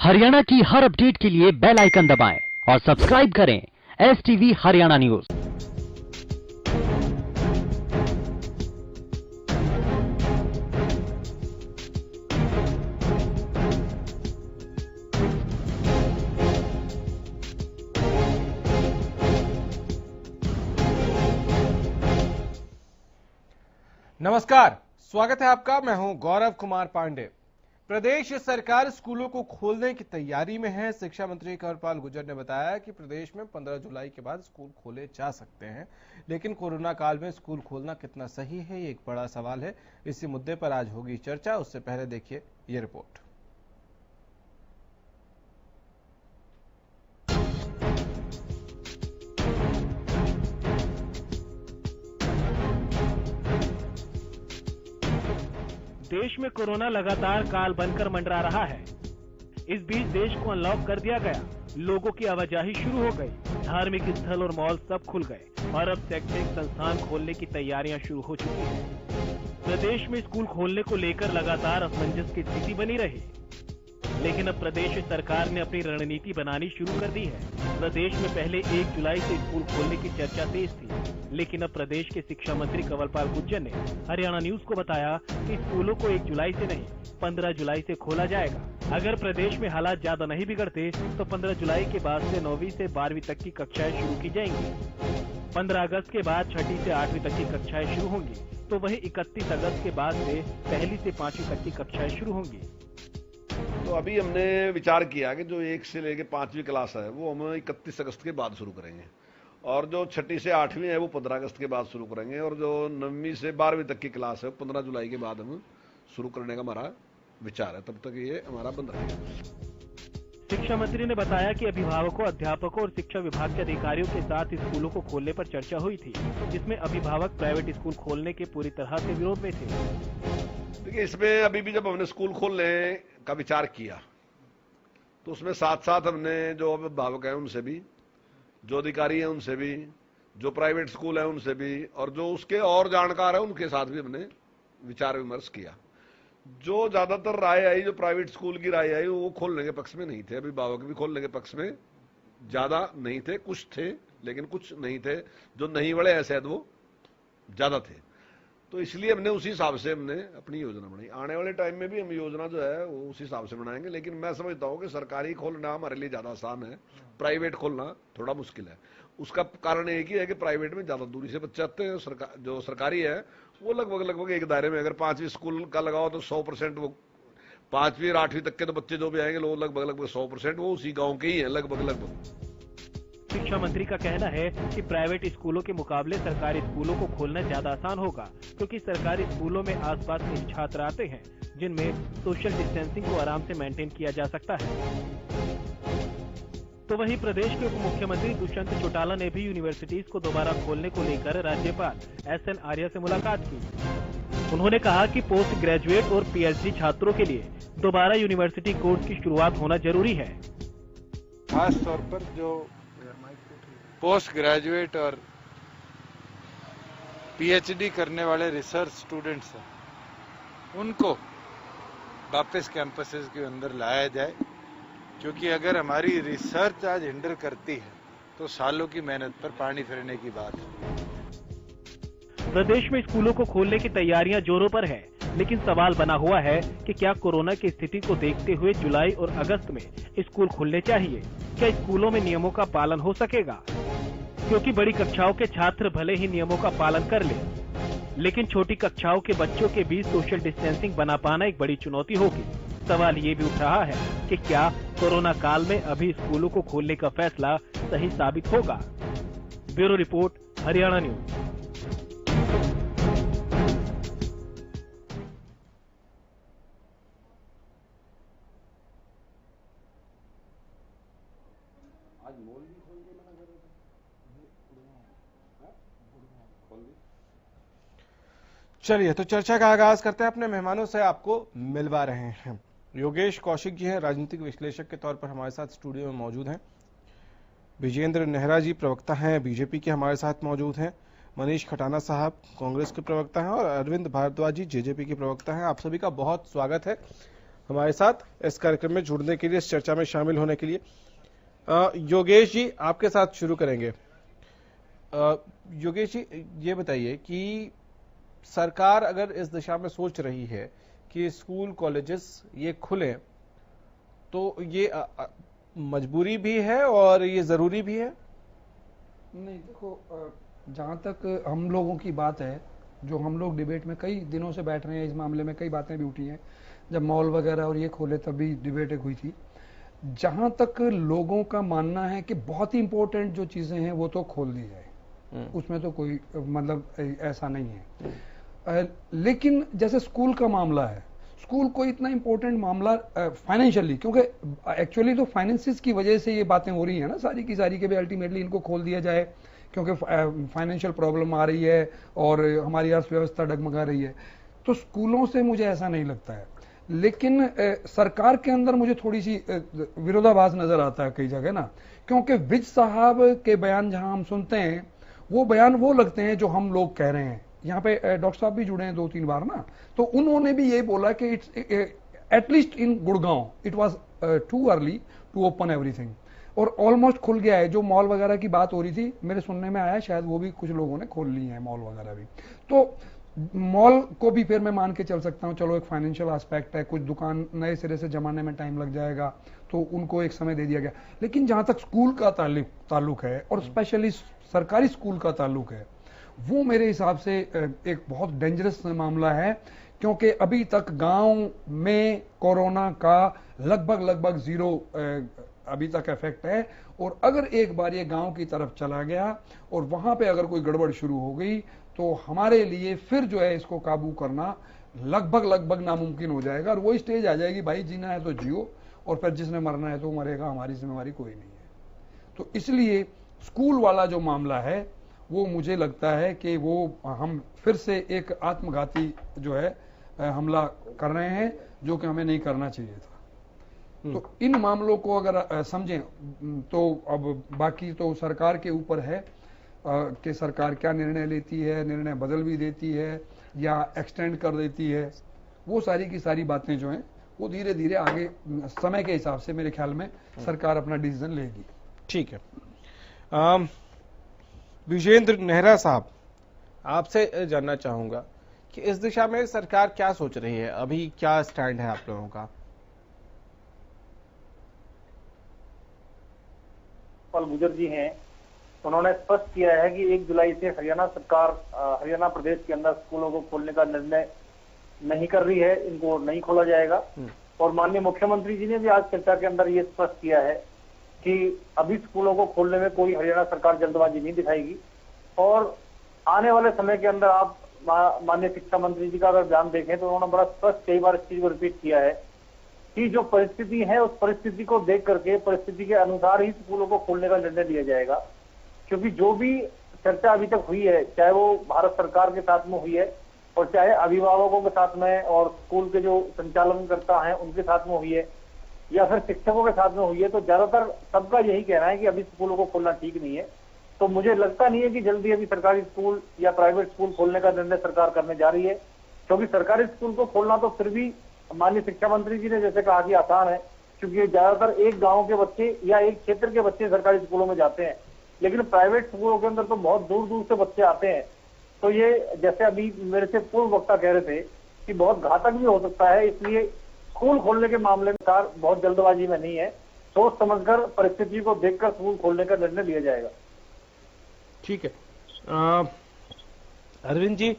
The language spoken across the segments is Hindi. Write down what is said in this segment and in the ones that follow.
हरियाणा की हर अपडेट के लिए बेल आइकन दबाएं और सब्सक्राइब करें STV हरियाणा न्यूज। नमस्कार, स्वागत है आपका। मैं हूं गौरव कुमार पांडे। प्रदेश सरकार स्कूलों को खोलने की तैयारी में है। शिक्षा मंत्री कंवरपाल गुर्जर ने बताया कि प्रदेश में 15 जुलाई के बाद स्कूल खोले जा सकते हैं, लेकिन कोरोना काल में स्कूल खोलना कितना सही है, ये एक बड़ा सवाल है। इसी मुद्दे पर आज होगी चर्चा। उससे पहले देखिए ये रिपोर्ट। देश में कोरोना लगातार काल बनकर मंडरा रहा है। इस बीच देश को अनलॉक कर दिया गया, लोगों की आवाजाही शुरू हो गई, धार्मिक स्थल और मॉल सब खुल गए और अब शैक्षणिक संस्थान खोलने की तैयारियां शुरू हो चुकी हैं। प्रदेश में स्कूल खोलने को लेकर लगातार असमंजस की स्थिति बनी रही, लेकिन अब प्रदेश सरकार ने अपनी रणनीति बनानी शुरू कर दी है। प्रदेश में पहले 1 जुलाई से स्कूल खोलने की चर्चा तेज थी, लेकिन अब प्रदेश के शिक्षा मंत्री कंवरपाल गुर्जर ने हरियाणा न्यूज को बताया कि स्कूलों को 1 जुलाई से नहीं 15 जुलाई से खोला जाएगा। अगर प्रदेश में हालात ज्यादा नहीं बिगड़ते तो 15 जुलाई के बाद से 9वीं से 12वीं तक की कक्षाएं शुरू की जाएंगी। 15 अगस्त के बाद 6ठी से 8वीं तक की कक्षाएं शुरू होंगी, तो वहीं 31 अगस्त के बाद से 1ली से 5वीं तक की कक्षाएं शुरू होंगी। तो अभी हमने विचार किया कि जो 1 से लेकर 5वीं क्लास है वो हम 31 अगस्त के बाद शुरू करेंगे, और जो 6ठी से 8वीं है वो 15 अगस्त के बाद शुरू करेंगे, और जो 9वीं से 12वीं तक की क्लास है 15 जुलाई के बाद हम शुरू करने का हमारा विचार है। तब तक ये हमारा बंद रहेगा। शिक्षा मंत्री ने बताया कि अभिभावकों, अध्यापकों और शिक्षा विभाग के अधिकारियों के साथ स्कूलों को खोलने पर चर्चा हुई थी, जिसमें अभिभावक प्राइवेट स्कूल खोलने के पूरी तरह से विरोध में थे। देखिए, इसमें अभी भी जब हमने स्कूल खोलने का विचार किया तो उसमें साथ साथ हमने जो अभिभावक है उनसे भी, जो अधिकारी है उनसे भी, जो प्राइवेट स्कूल है उनसे भी, और जो उसके और जानकार है उनके साथ भी हमने विचार विमर्श किया। जो ज्यादातर राय आई, जो प्राइवेट स्कूल की राय आई, वो खोलने के पक्ष में नहीं थे। अभिभावक भी खोलने के पक्ष में ज्यादा नहीं थे, कुछ थे लेकिन कुछ नहीं थे। जो नहीं वाले ऐसे वो ज्यादा थे। तो इसलिए हमने उसी हिसाब से हमने अपनी योजना बनाई। आने वाले टाइम में भी हम योजना जो है वो उसी हिसाब से बनाएंगे, लेकिन मैं समझता हूं कि सरकारी खोलना हमारे लिए ज्यादा आसान है, प्राइवेट खोलना थोड़ा मुश्किल है। उसका कारण एक ही है कि प्राइवेट में ज्यादा दूरी से बच्चे आते हैं। जो सरकारी है वो लगभग एक दायरे में, अगर 5वीं स्कूल का लगाओ तो 100% वो 5वीं और 8वीं तक के तो बच्चे जो भी आएंगे वो लगभग 100% वो उसी गाँव के ही है लगभग। शिक्षा मंत्री का कहना है कि प्राइवेट स्कूलों के मुकाबले सरकारी स्कूलों को खोलना ज्यादा आसान होगा, क्योंकि सरकारी स्कूलों में आसपास के छात्र आते हैं, जिनमें सोशल डिस्टेंसिंग को आराम से मेंटेन किया जा सकता है। तो वहीं प्रदेश के उप मुख्यमंत्री दुष्यंत चौटाला ने भी यूनिवर्सिटीज को दोबारा खोलने को लेकर राज्यपाल SN आर्य से मुलाकात की। उन्होंने कहा कि पोस्ट ग्रेजुएट और PhD छात्रों के लिए दोबारा यूनिवर्सिटी कोर्स की शुरुआत होना जरूरी है। खास तौर पर जो पोस्ट ग्रेजुएट और PhD करने वाले रिसर्च स्टूडेंट्स हैं, उनको वापस कैंपसेस के अंदर लाया जाए, क्योंकि अगर हमारी रिसर्च आज हिंडर करती है तो सालों की मेहनत पर पानी फिरने की बात है। प्रदेश में स्कूलों को खोलने की तैयारियां जोरों पर है, लेकिन सवाल बना हुआ है कि क्या कोरोना की स्थिति को देखते हुए जुलाई और अगस्त में स्कूल खुलने चाहिए? क्या स्कूलों में नियमों का पालन हो सकेगा? क्योंकि बड़ी कक्षाओं के छात्र भले ही नियमों का पालन कर ले, लेकिन छोटी कक्षाओं के बच्चों के बीच सोशल डिस्टेंसिंग बना पाना एक बड़ी चुनौती होगी। सवाल ये भी उठ रहा है कि क्या कोरोना काल में अभी स्कूलों को खोलने का फैसला सही साबित होगा। Bureau report, Haryana news. चलिए तो चर्चा का आगाज करते हैं। अपने मेहमानों से आपको मिलवा रहे हैं। योगेश कौशिक जी हैं, राजनीतिक विश्लेषक के तौर पर हमारे साथ स्टूडियो में मौजूद हैं। विजेंद्र नेहरा जी प्रवक्ता हैं बीजेपी के, हमारे साथ मौजूद हैं। मनीष खटाना साहब कांग्रेस के प्रवक्ता हैं, और अरविंद भारद्वाज जी जेजेपी के प्रवक्ता हैं। आप सभी का बहुत स्वागत है। हमारे साथ इस कार्यक्रम में जुड़ने के लिए, इस चर्चा में शामिल होने के लिए। योगेश जी, आपके साथ शुरू करेंगे। योगेश जी, ये बताइए कि सरकार अगर इस दिशा में सोच रही है कि स्कूल कॉलेजेस ये खुलें, तो ये मजबूरी भी है और ये जरूरी भी है? नहीं, देखो, जहां तक हम लोगों की बात है, जो हम लोग डिबेट में कई दिनों से बैठ रहे हैं, इस मामले में कई बातें भी उठी हैं। जब मॉल वगैरह और ये खोले तब भी डिबेट एक हुई थी। जहां तक लोगों का मानना है कि बहुत ही इंपॉर्टेंट जो चीजें हैं वो तो खोल दी जाए, उसमें तो कोई मतलब ऐसा नहीं है। लेकिन जैसे स्कूल का मामला है, स्कूल कोई इतना इंपॉर्टेंट मामला फाइनेंशियली, क्योंकि एक्चुअली तो फाइनेंसिस की वजह से ये बातें हो रही है ना सारी की सारी, के भी अल्टीमेटली इनको खोल दिया जाए, क्योंकि फाइनेंशियल प्रॉब्लम आ रही है और हमारी अर्थव्यवस्था डगमगा रही है। तो स्कूलों से मुझे ऐसा नहीं लगता है। लेकिन सरकार के अंदर मुझे थोड़ी सी विरोधाभास नजर आता है कई जगह ना, क्योंकि विज साहब के बयान जहां हम सुनते हैं, वो बयान वो लगते हैं जो हम लोग कह रहे हैं। यहाँ पे डॉक्टर साहब भी जुड़े हैं 2-3 बार ना, तो उन्होंने भी ये बोला कि it's at least in Gurgaon it was too early to open everything, और ऑलमोस्ट खुल गया है। जो मॉल वगैरह की बात हो रही थी, मेरे सुनने में आया शायद वो भी कुछ लोगों ने खोल ली है मॉल वगैरह भी। तो मॉल को भी फिर मैं मान के चल सकता हूँ, चलो एक फाइनेंशियल एस्पेक्ट है, कुछ दुकान नए सिरे से जमाने में टाइम लग जाएगा, तो उनको एक समय दे दिया गया। लेकिन जहां तक स्कूल का ताल्लुक है और स्पेशली सरकारी स्कूल का ताल्लुक है, वो मेरे हिसाब से एक बहुत डेंजरस मामला है, क्योंकि अभी तक गांव में कोरोना का लगभग जीरो अभी तक इफेक्ट है। और अगर एक बार ये गांव की तरफ चला गया और वहां पे अगर कोई गड़बड़ शुरू हो गई, तो हमारे लिए फिर जो है इसको काबू करना लगभग नामुमकिन हो जाएगा। और वो स्टेज आ जाएगी, भाई जीना है तो जियो, और फिर जिसने मरना है तो मरेगा, हमारी जिम्मेवारी कोई नहीं है। तो इसलिए स्कूल वाला जो मामला है, वो मुझे लगता है कि वो हम फिर से एक आत्मघाती जो है हमला कर रहे हैं, जो कि हमें नहीं करना चाहिए था। तो इन मामलों को अगर समझें, तो अब बाकी तो सरकार के ऊपर है कि सरकार क्या निर्णय लेती है, निर्णय बदल भी देती है या एक्सटेंड कर देती है। वो सारी की सारी बातें जो हैं, वो धीरे धीरे आगे समय के हिसाब से मेरे ख्याल में सरकार अपना डिसीजन लेगी। ठीक है। विजेंद्र नेहरा साहब, आपसे जानना चाहूंगा कि इस दिशा में सरकार क्या सोच रही है, अभी क्या स्टैंड है आप लोगों का? गुजर जी हैं, उन्होंने स्पष्ट किया है कि 1 जुलाई से हरियाणा सरकार हरियाणा प्रदेश के अंदर स्कूलों को खोलने का निर्णय नहीं कर रही है, इनको नहीं खोला जाएगा। और माननीय मुख्यमंत्री जी ने भी आज चर्चा के अंदर ये स्पष्ट किया है कि अभी स्कूलों को खोलने में कोई हरियाणा सरकार जल्दबाजी नहीं दिखाएगी। और आने वाले समय के अंदर आप माननीय शिक्षा मंत्री जी का अगर बयान देखें, तो उन्होंने बड़ा स्पष्ट कई बार इस चीज को रिपीट किया है कि जो परिस्थिति है, उस परिस्थिति को देख करके, परिस्थिति के अनुसार ही स्कूलों को खोलने का निर्णय लिया जाएगा। क्योंकि जो भी चर्चा अभी तक हुई है, चाहे वो भारत सरकार के साथ में हुई है और चाहे अभिभावकों के साथ में और स्कूल के जो संचालनकर्ता हैं उनके साथ में हुई है या फिर शिक्षकों के साथ में हुई है, तो ज्यादातर सबका यही कहना है कि अभी स्कूलों को खोलना ठीक नहीं है। तो मुझे लगता नहीं है कि जल्दी अभी सरकारी स्कूल या प्राइवेट स्कूल खोलने का निर्णय सरकार करने जा रही है, क्योंकि सरकारी स्कूल को खोलना तो फिर भी माननीय शिक्षा मंत्री जी ने जैसे कहा कि आसान है, क्योंकि ज्यादातर एक गांव के बच्चे या एक क्षेत्र के बच्चे सरकारी स्कूलों में जाते हैं, लेकिन प्राइवेट स्कूलों के अंदर तो बहुत दूर दूर से बच्चे आते हैं। तो ये जैसे अभी मेरे से पूर्व वक्ता कह रहे थे कि बहुत घातक भी हो सकता है, इसलिए स्कूल खोलने के मामले में सरकार बहुत जल्दबाजी में नहीं है, सोच समझकर परिस्थिति को देखकर स्कूल खोलने का निर्णय लिया जाएगा। ठीक है। अरविंद जी,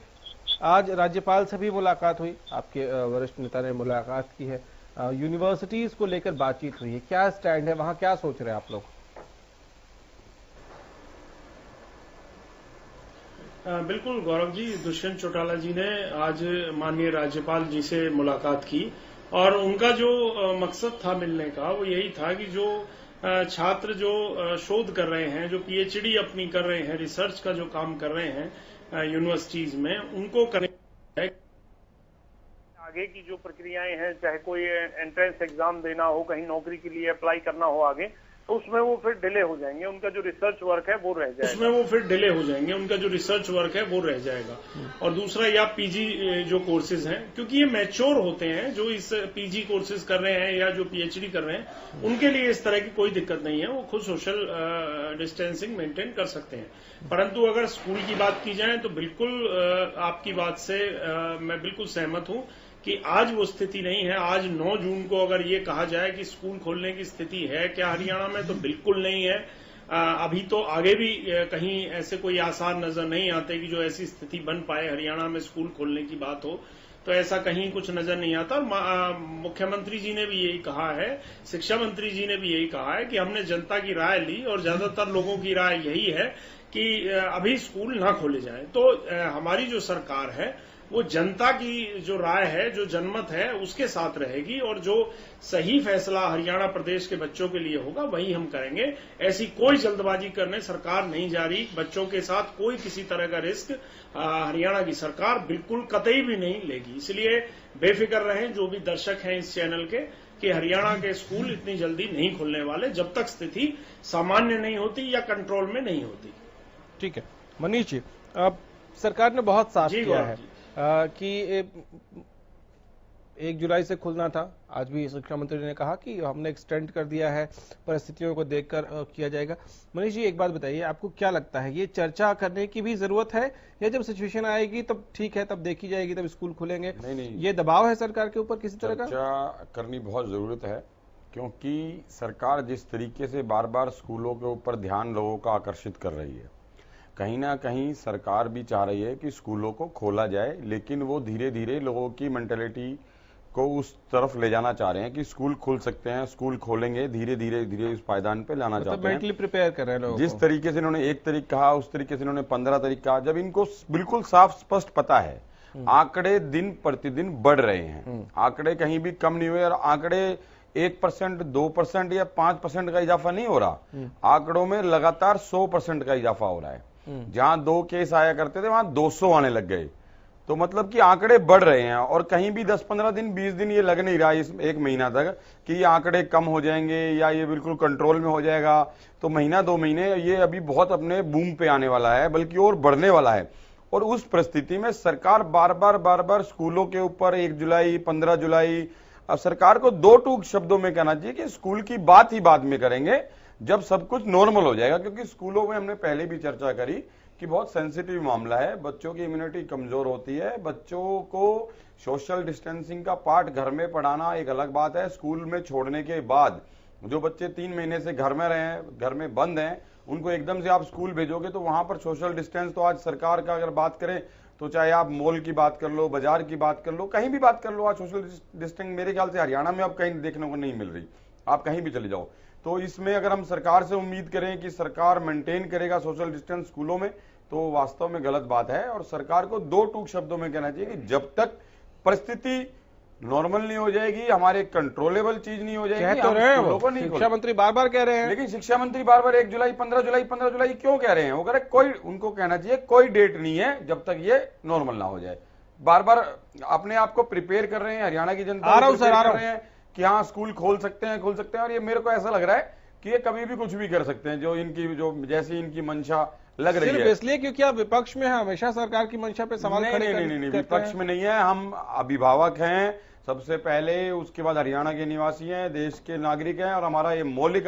आज राज्यपाल से भी मुलाकात हुई, आपके वरिष्ठ नेता ने मुलाकात की है, यूनिवर्सिटीज को लेकर बातचीत हुई है, क्या स्टैंड है वहां, क्या सोच रहे हैं आप लोग? बिल्कुल गौरव जी, दुष्यंत चौटाला जी ने आज माननीय राज्यपाल जी से मुलाकात की और उनका जो मकसद था मिलने का, वो यही था कि जो छात्र जो शोध कर रहे हैं, जो पीएचडी अपनी कर रहे हैं, रिसर्च का जो काम कर रहे हैं यूनिवर्सिटीज में, उनको करने आगे की जो प्रक्रियाएं हैं, चाहे कोई एंट्रेंस एग्जाम देना हो, कहीं नौकरी के लिए अप्लाई करना हो आगे, तो उसमें वो फिर डिले हो जाएंगे, उनका जो रिसर्च वर्क है वो रह जाएगा। और दूसरा या पीजी जो कोर्सेज हैं, क्योंकि ये मैच्योर होते हैं, जो इस पीजी कोर्सेज कर रहे हैं या जो पीएचडी कर रहे हैं, उनके लिए इस तरह की कोई दिक्कत नहीं है, वो खुद सोशल डिस्टेंसिंग मेंटेन कर सकते हैं। परंतु अगर स्कूल की बात की जाए तो बिल्कुल आपकी बात से मैं बिल्कुल सहमत हूं कि आज वो स्थिति नहीं है। आज 9 जून को अगर ये कहा जाए कि स्कूल खोलने की स्थिति है क्या हरियाणा में, तो बिल्कुल नहीं है। अभी तो आगे भी कहीं ऐसे कोई आसार नजर नहीं आते कि जो ऐसी स्थिति बन पाए हरियाणा में स्कूल खोलने की बात हो, तो ऐसा कहीं कुछ नजर नहीं आता। और मुख्यमंत्री जी ने भी यही कहा है, शिक्षा मंत्री जी ने भी यही कहा है कि हमने जनता की राय ली और ज्यादातर लोगों की राय यही है कि अभी स्कूल ना खोले जाए। तो हमारी जो सरकार है वो जनता की जो राय है, जो जनमत है, उसके साथ रहेगी और जो सही फैसला हरियाणा प्रदेश के बच्चों के लिए होगा वही हम करेंगे। ऐसी कोई जल्दबाजी करने सरकार नहीं जा रही। बच्चों के साथ कोई किसी तरह का रिस्क हरियाणा की सरकार बिल्कुल कतई भी नहीं लेगी। इसलिए बेफिक्र रहें जो भी दर्शक हैं इस चैनल के, कि हरियाणा के स्कूल इतनी जल्दी नहीं खुलने वाले जब तक स्थिति सामान्य नहीं होती या कंट्रोल में नहीं होती। ठीक है मनीष जी, अब सरकार ने बहुत साफ किया है कि 1 जुलाई से खुलना था। आज भी शिक्षा मंत्री ने कहा कि हमने एक्सटेंड कर दिया है, परिस्थितियों को देखकर किया जाएगा। मनीष जी, एक बात बताइए, आपको क्या लगता है, ये चर्चा करने की भी जरूरत है या जब सिचुएशन आएगी तब ठीक है, तब देखी जाएगी, तब स्कूल खुलेंगे? नहीं, ये दबाव है सरकार के ऊपर किसी तरह का? चर्चा करनी बहुत जरूरत है, क्योंकि सरकार जिस तरीके से बार बार स्कूलों के ऊपर ध्यान लोगों का आकर्षित कर रही है, कहीं ना कहीं सरकार भी चाह रही है कि स्कूलों को खोला जाए, लेकिन वो धीरे धीरे लोगों की मेंटेलिटी को उस तरफ ले जाना चाह रहे हैं कि स्कूल खुल सकते हैं, स्कूल खोलेंगे, धीरे धीरे उस पायदान पे लाना चाहते हैं। मेंटली प्रिपेयर कर रहे हैं लोगों जिस तरीके से इन्होंने 1 तारीख कहा, उस तरीके से इन्होंने 15 तारीख कहा, जब इनको बिल्कुल साफ स्पष्ट पता है आंकड़े दिन प्रतिदिन बढ़ रहे हैं, आंकड़े कहीं भी कम नहीं हुए, और आंकड़े 1%, 2% या 5% का इजाफा नहीं हो रहा, आंकड़ों में लगातार 100% का इजाफा हो रहा है। जहां 2 केस आया करते थे वहां 200 आने लग गए, तो मतलब कि आंकड़े बढ़ रहे हैं। और कहीं भी 10-15 दिन 20 दिन ये लग नहीं रहा इस 1 महीना तक कि ये आंकड़े कम हो जाएंगे या ये बिल्कुल कंट्रोल में हो जाएगा। तो महीना 2 महीने ये अभी बहुत अपने बूम पे आने वाला है, बल्कि और बढ़ने वाला है। और उस परिस्थिति में सरकार बार बार स्कूलों के ऊपर 1 जुलाई 15 जुलाई, अब सरकार को 2 टूक शब्दों में कहना चाहिए कि स्कूल की बात ही बाद में करेंगे जब सब कुछ नॉर्मल हो जाएगा। क्योंकि स्कूलों में हमने पहले भी चर्चा करी कि बहुत सेंसिटिव मामला है, बच्चों की इम्यूनिटी कमजोर होती है, बच्चों को सोशल डिस्टेंसिंग का पाठ घर में पढ़ाना एक अलग बात है। स्कूल में छोड़ने के बाद जो बच्चे 3 महीने से घर में रहे हैं, घर में बंद हैं, उनको एकदम से आप स्कूल भेजोगे तो वहां पर सोशल डिस्टेंस, तो आज सरकार का अगर बात करें तो चाहे आप मॉल की बात कर लो, बाजार की बात कर लो, कहीं भी बात कर लो, आज सोशल डिस्टेंस मेरे ख्याल से हरियाणा में अब कहीं देखने को नहीं मिल रही, आप कहीं भी चले जाओ। तो इसमें अगर हम सरकार से उम्मीद करें कि सरकार मेंटेन करेगा सोशल डिस्टेंस स्कूलों में, तो वास्तव में गलत बात है। और सरकार को 2 टूक शब्दों में कहना चाहिए कि जब तक परिस्थिति नॉर्मल नहीं हो जाएगी, हमारे कंट्रोलेबल चीज नहीं हो जाएगी, तो रहे वो शिक्षा मंत्री बार कह रहे हैं। लेकिन शिक्षा मंत्री बार 1 जुलाई 15 जुलाई क्यों कह रहे हैं? वो कह रहे कोई, उनको कहना चाहिए कोई डेट नहीं है जब तक ये नॉर्मल ना हो जाए। बार अपने आप को प्रिपेयर कर रहे हैं, हरियाणा की जनता कर रहे हैं कि हाँ स्कूल खोल सकते हैं। और ये मेरे को ऐसा लग रहा है कि ये कभी भी कुछ भी कर सकते हैं, जो जैसी इनकी मंशा लग रही है। सिर्फ इसलिए क्योंकि आप विपक्ष में हैं, हमेशा सरकार की मंशा पे सवाल खड़े नहीं, विपक्ष में नहीं है, हम अभिभावक हैं सबसे पहले, उसके बाद हरियाणा के निवासी हैं, देश के नागरिक हैं, और हमारा ये मौलिक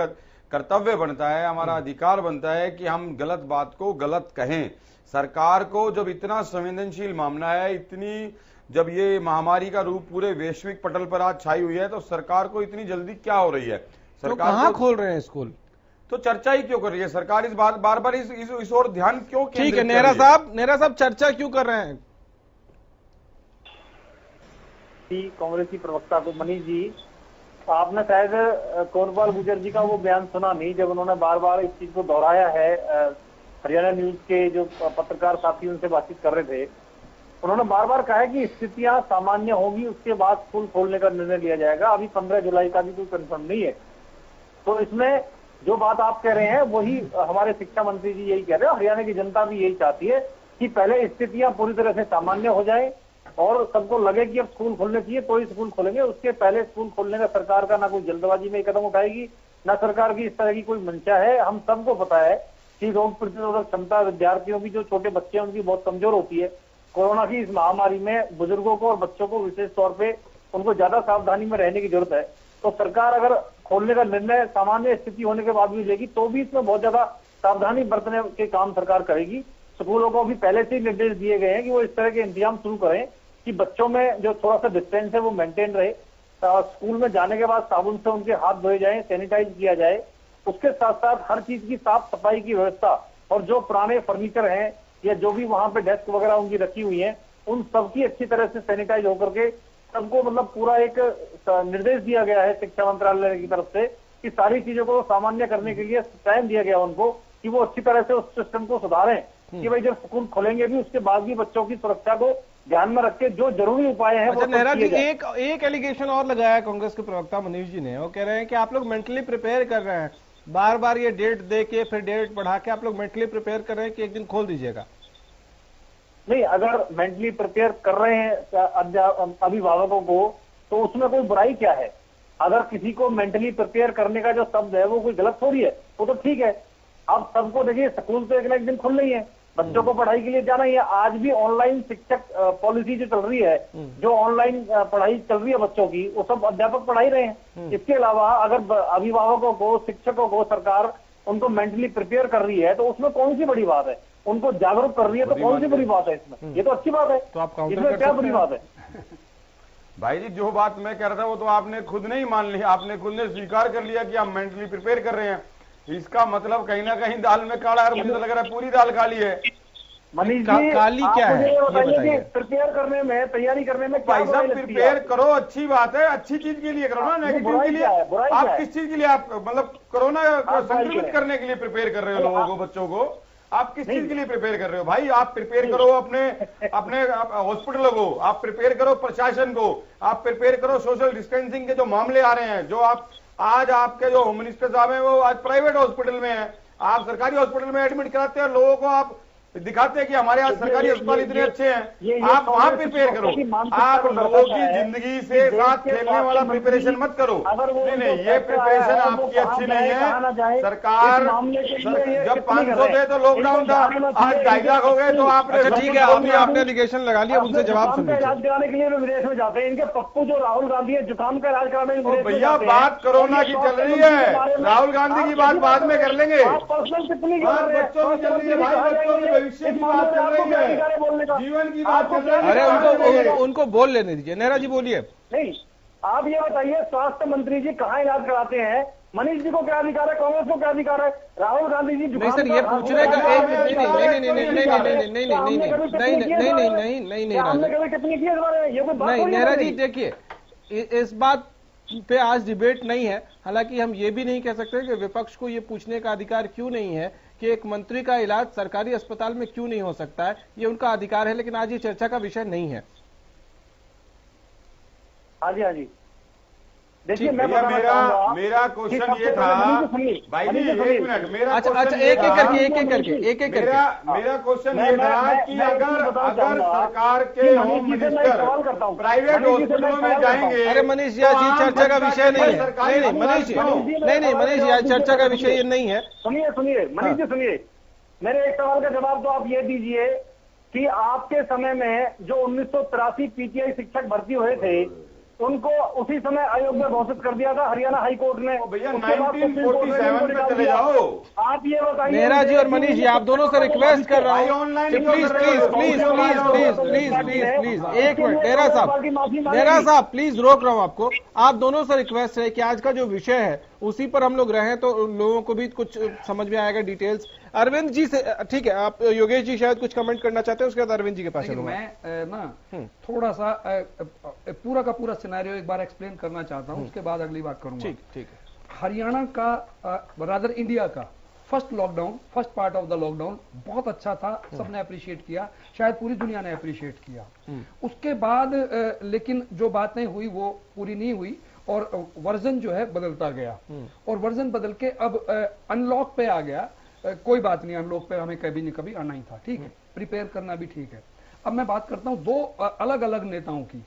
कर्तव्य बनता है, हमारा अधिकार बनता है कि हम गलत बात को गलत कहें। सरकार को जब इतना संवेदनशील मामला है, इतनी जब ये महामारी का रूप पूरे वैश्विक पटल पर आज छाई हुई है, तो सरकार को इतनी जल्दी क्या हो रही है? सरकार तो कहां खोल रहे हैं स्कूल? तो चर्चा ही क्यों कर रही है सरकार? इस बार इस ओर ध्यान क्यों केंद्रित? ठीक है, नेहरा साहब चर्चा क्यों कर रहे हैं? कांग्रेस की प्रवक्ता को मनीष जी, आपने शायद कोरपाल गुर्जर जी का वो बयान सुना नहीं, जब उन्होंने बार इस चीज को दोहराया है। हरियाणा न्यूज के जो पत्रकार साथी उनसे बातचीत कर रहे थे, उन्होंने बार कहा है कि स्थितियां सामान्य होगी उसके बाद स्कूल खोलने का निर्णय लिया जाएगा। अभी 15 जुलाई का भी कोई कंफर्म नहीं है। तो इसमें जो बात आप कह रहे हैं वही हमारे शिक्षा मंत्री जी यही कह रहे हैं, हरियाणा की जनता भी यही चाहती है कि पहले स्थितियां पूरी तरह से सामान्य हो जाए और सबको लगे कि अब स्कूल खोलने चाहिए, कोई स्कूल खोलेंगे। उसके पहले स्कूल खोलने का सरकार का ना कोई जल्दबाजी में कदम उठाएगी, न सरकार की इस तरह की कोई मंशा है। हम सबको पता है कि रोग प्रतिरोधक क्षमता विद्यार्थियों की, जो छोटे बच्चे हैं उनकी बहुत कमजोर होती है। कोरोना की इस महामारी में बुजुर्गों को और बच्चों को विशेष तौर पे उनको ज्यादा सावधानी में रहने की जरूरत है। तो सरकार अगर खोलने का निर्णय सामान्य स्थिति होने के बाद भी लेगी तो भी इसमें बहुत ज्यादा सावधानी बरतने के काम सरकार करेगी। स्कूलों को भी पहले से ही निर्देश दिए गए हैं कि वो इस तरह के इंतजाम शुरू करें कि बच्चों में जो थोड़ा सा डिस्टेंस है वो मेंटेन रहे। स्कूल में जाने के बाद साबुन से उनके हाथ धोए जाएं, सैनिटाइज किया जाए। उसके साथ साथ हर चीज की साफ सफाई की व्यवस्था, और जो पुराने फर्नीचर हैं या जो भी वहां पे डेस्क वगैरह उनकी रखी हुई है उन सबकी अच्छी तरह से सैनिटाइज होकर के सबको मतलब पूरा एक निर्देश दिया गया है शिक्षा मंत्रालय की तरफ से कि सारी चीजों को सामान्य करने के लिए टाइम दिया गया उनको कि वो अच्छी तरह से उस सिस्टम को सुधारें कि भाई जब स्कूल खोलेंगे भी उसके बाद भी बच्चों की सुरक्षा को ध्यान में रख के जो जरूरी उपाय हैं अच्छा नेहरा जी, एक एलिगेशन और लगाया है कांग्रेस के प्रवक्ता मनीष जी ने। वो कह रहे हैं कि आप लोग मेंटली प्रिपेयर कर रहे हैं, बार बार ये डेट दे के फिर डेट बढ़ा के आप लोग मेंटली प्रिपेयर कर रहे हैं कि एक दिन खोल दीजिएगा। नहीं, अगर मेंटली प्रिपेयर कर रहे हैं अभिभावकों को तो उसमें कोई बुराई क्या है। अगर किसी को मेंटली प्रिपेयर करने का जो शब्द है वो कोई गलत थोड़ी है, वो तो ठीक है। अब सबको देखिए स्कूल तो एक ना एक दिन खुल रही है, बच्चों को पढ़ाई के लिए जाना ही है। आज भी ऑनलाइन शिक्षक पॉलिसी जो चल रही है, जो ऑनलाइन पढ़ाई चल रही है बच्चों की, वो सब अध्यापक पढ़ाई रहे हैं। इसके अलावा अगर अभिभावकों को, शिक्षकों को सरकार उनको मेंटली प्रिपेयर कर रही है तो उसमें कौन सी बड़ी बात है। उनको जागरूक कर रही है तो कौन सी बुरी बात है इसमें? ये तो अच्छी बात है। तो आप इसमें क्या बुरी बात है? भाई जी, जो बात मैं कह रहा था वो तो आपने खुद नहीं मान लिया, आपने खुद ने स्वीकार कर लिया कि आप मेंटली प्रिपेयर कर रहे हैं। इसका मतलब कहीं ना कहीं दाल में काला है, मुझे तो लग रहा है पूरी दाल काली है। मनीष जी, काली क्या है ये बताइए। प्रिपेयर करने में, तैयारी करने में भाई साहब प्रिपेयर करो, अच्छी बात है, अच्छी चीज के लिए करो ना, नेगेटिव के लिए आप किस चीज के लिए, आप मतलब कोरोना को संक्रमित करने के लिए प्रिपेयर कर रहे हो लोगों को, बच्चों को? आप किस चीज के लिए प्रिपेयर कर रहे हो भाई? आप प्रिपेयर करो अपने हॉस्पिटलों को, आप प्रिपेयर करो प्रशासन को, आप प्रिपेयर करो सोशल डिस्टेंसिंग के जो मामले आ रहे हैं। जो आप आज आपके जो होम मिनिस्टर साहब हैं वो आज प्राइवेट हॉस्पिटल में हैं, आप सरकारी हॉस्पिटल में एडमिट कराते हैं लोगों को, आप दिखाते हैं कि हमारे यहाँ सरकारी अस्पताल इतने अच्छे हैं। आप वहां प्रिपेयर करो, आप लोगों की जिंदगी से साथ खेलने वाला प्रिपरेशन मत करो। नहीं नहीं, ये प्रिपरेशन आपकी अच्छी नहीं है। सरकार जब 500 थे तो लॉकडाउन था, आज 2.5 लाख हो गए तो आपने। अच्छा ठीक है, आपने एलिगेशन लगा लिया, उनसे जवाब सुन लीजिए। इलाज कराने के लिए विदेश में जाते हैं। इनके पप्पू जो राहुल गांधी है जुकाम का इलाज कराने के लिए भैया बात कोरोना की चल रही है, राहुल गांधी की बात बाद में कर लेंगे। पर्सनल टिप्पणी बच्चों की चल रही है भाई, बच्चों की भविष्य की बात चल रही है, जीवन की बात चल रही है। अरे उनको बोल लेने दीजिए। नेहरा जी बोलिए। नहीं, आप ये बताइए स्वास्थ्य मंत्री जी कहाँ इलाज कराते हैं? मनीष जी को क्या अधिकार है? कांग्रेस को क्या अधिकार है? राहुल गांधी जी नहीं सर, ये पूछने का एक नहीं नेहरा जी देखिए, इस बात पे आज डिबेट नहीं है। हालांकि हम ये भी नहीं कह सकते कि विपक्ष को ये पूछने का अधिकार क्यों नहीं है कि एक मंत्री का इलाज सरकारी अस्पताल में क्यों नहीं हो सकता है, ये उनका अधिकार है। लेकिन आज ये चर्चा का विषय नहीं है। हाँ जी, हाँ जी। देखिए मेरा क्वेश्चन ये था भाई जी, 1 मिनट, मेरा अच्छा एक एक करके मेरा क्वेश्चन ये था कि अगर सरकार के होम मिनिस्टर प्राइवेट हॉस्पिटलों में जाएंगे। अरे मनीष जी, आज चर्चा का विषय नहीं है। नहीं मनीष जी, नहीं मनीष जी, आज चर्चा का विषय ये नहीं है। सुनिए मनीष जी, सुनिए मेरे एक सवाल का जवाब तो आप ये दीजिए कि आपके समय में जो 1983 पीटीआई शिक्षक भर्ती हुए थे उनको उसी समय अयोग्य घोषित कर दिया था हरियाणा हाई कोर्ट ने। भैया 1947 पे चले जाओ। आप ये बताइए। नेहरा जी और मनीष जी, आप दोनों से रिक्वेस्ट कर रहा हूँ, प्लीज एक मिनट। नेहरा साहब प्लीज रोक रहा हूँ आपको। आप दोनों से रिक्वेस्ट है कि आज का जो विषय है उसी पर हम लोग रहें तो लोगों को भी कुछ समझ में आएगा डिटेल्स। अरविंद जी से ठीक है, आप योगेश जी शायद कुछ कमेंट करना चाहते हैं, उसके बाद अरविंद जी के पास चलूंगा। मैं थोड़ा सा पूरा का पूरा सिनेरियो एक बार एक्सप्लेन करना चाहता हूं, उसके बाद अगली बात करूंगा। ठीक है। हरियाणा का रादर इंडिया का first lockdown, first part of the lockdown बहुत अच्छा था, सबने अप्रिशिएट किया, शायद पूरी दुनिया ने अप्रिशिएट किया। उसके बाद लेकिन जो बातें हुई वो पूरी नहीं हुई और वर्जन जो है बदलता गया और वर्जन बदल के अब अनलॉक पे आ गया। कोई बात नहीं, अनलॉक पे हमें कभी न कभी आना ही था, ठीक है, प्रिपेयर करना भी ठीक है। अब मैं बात करता हूं दो अलग अलग नेताओं की।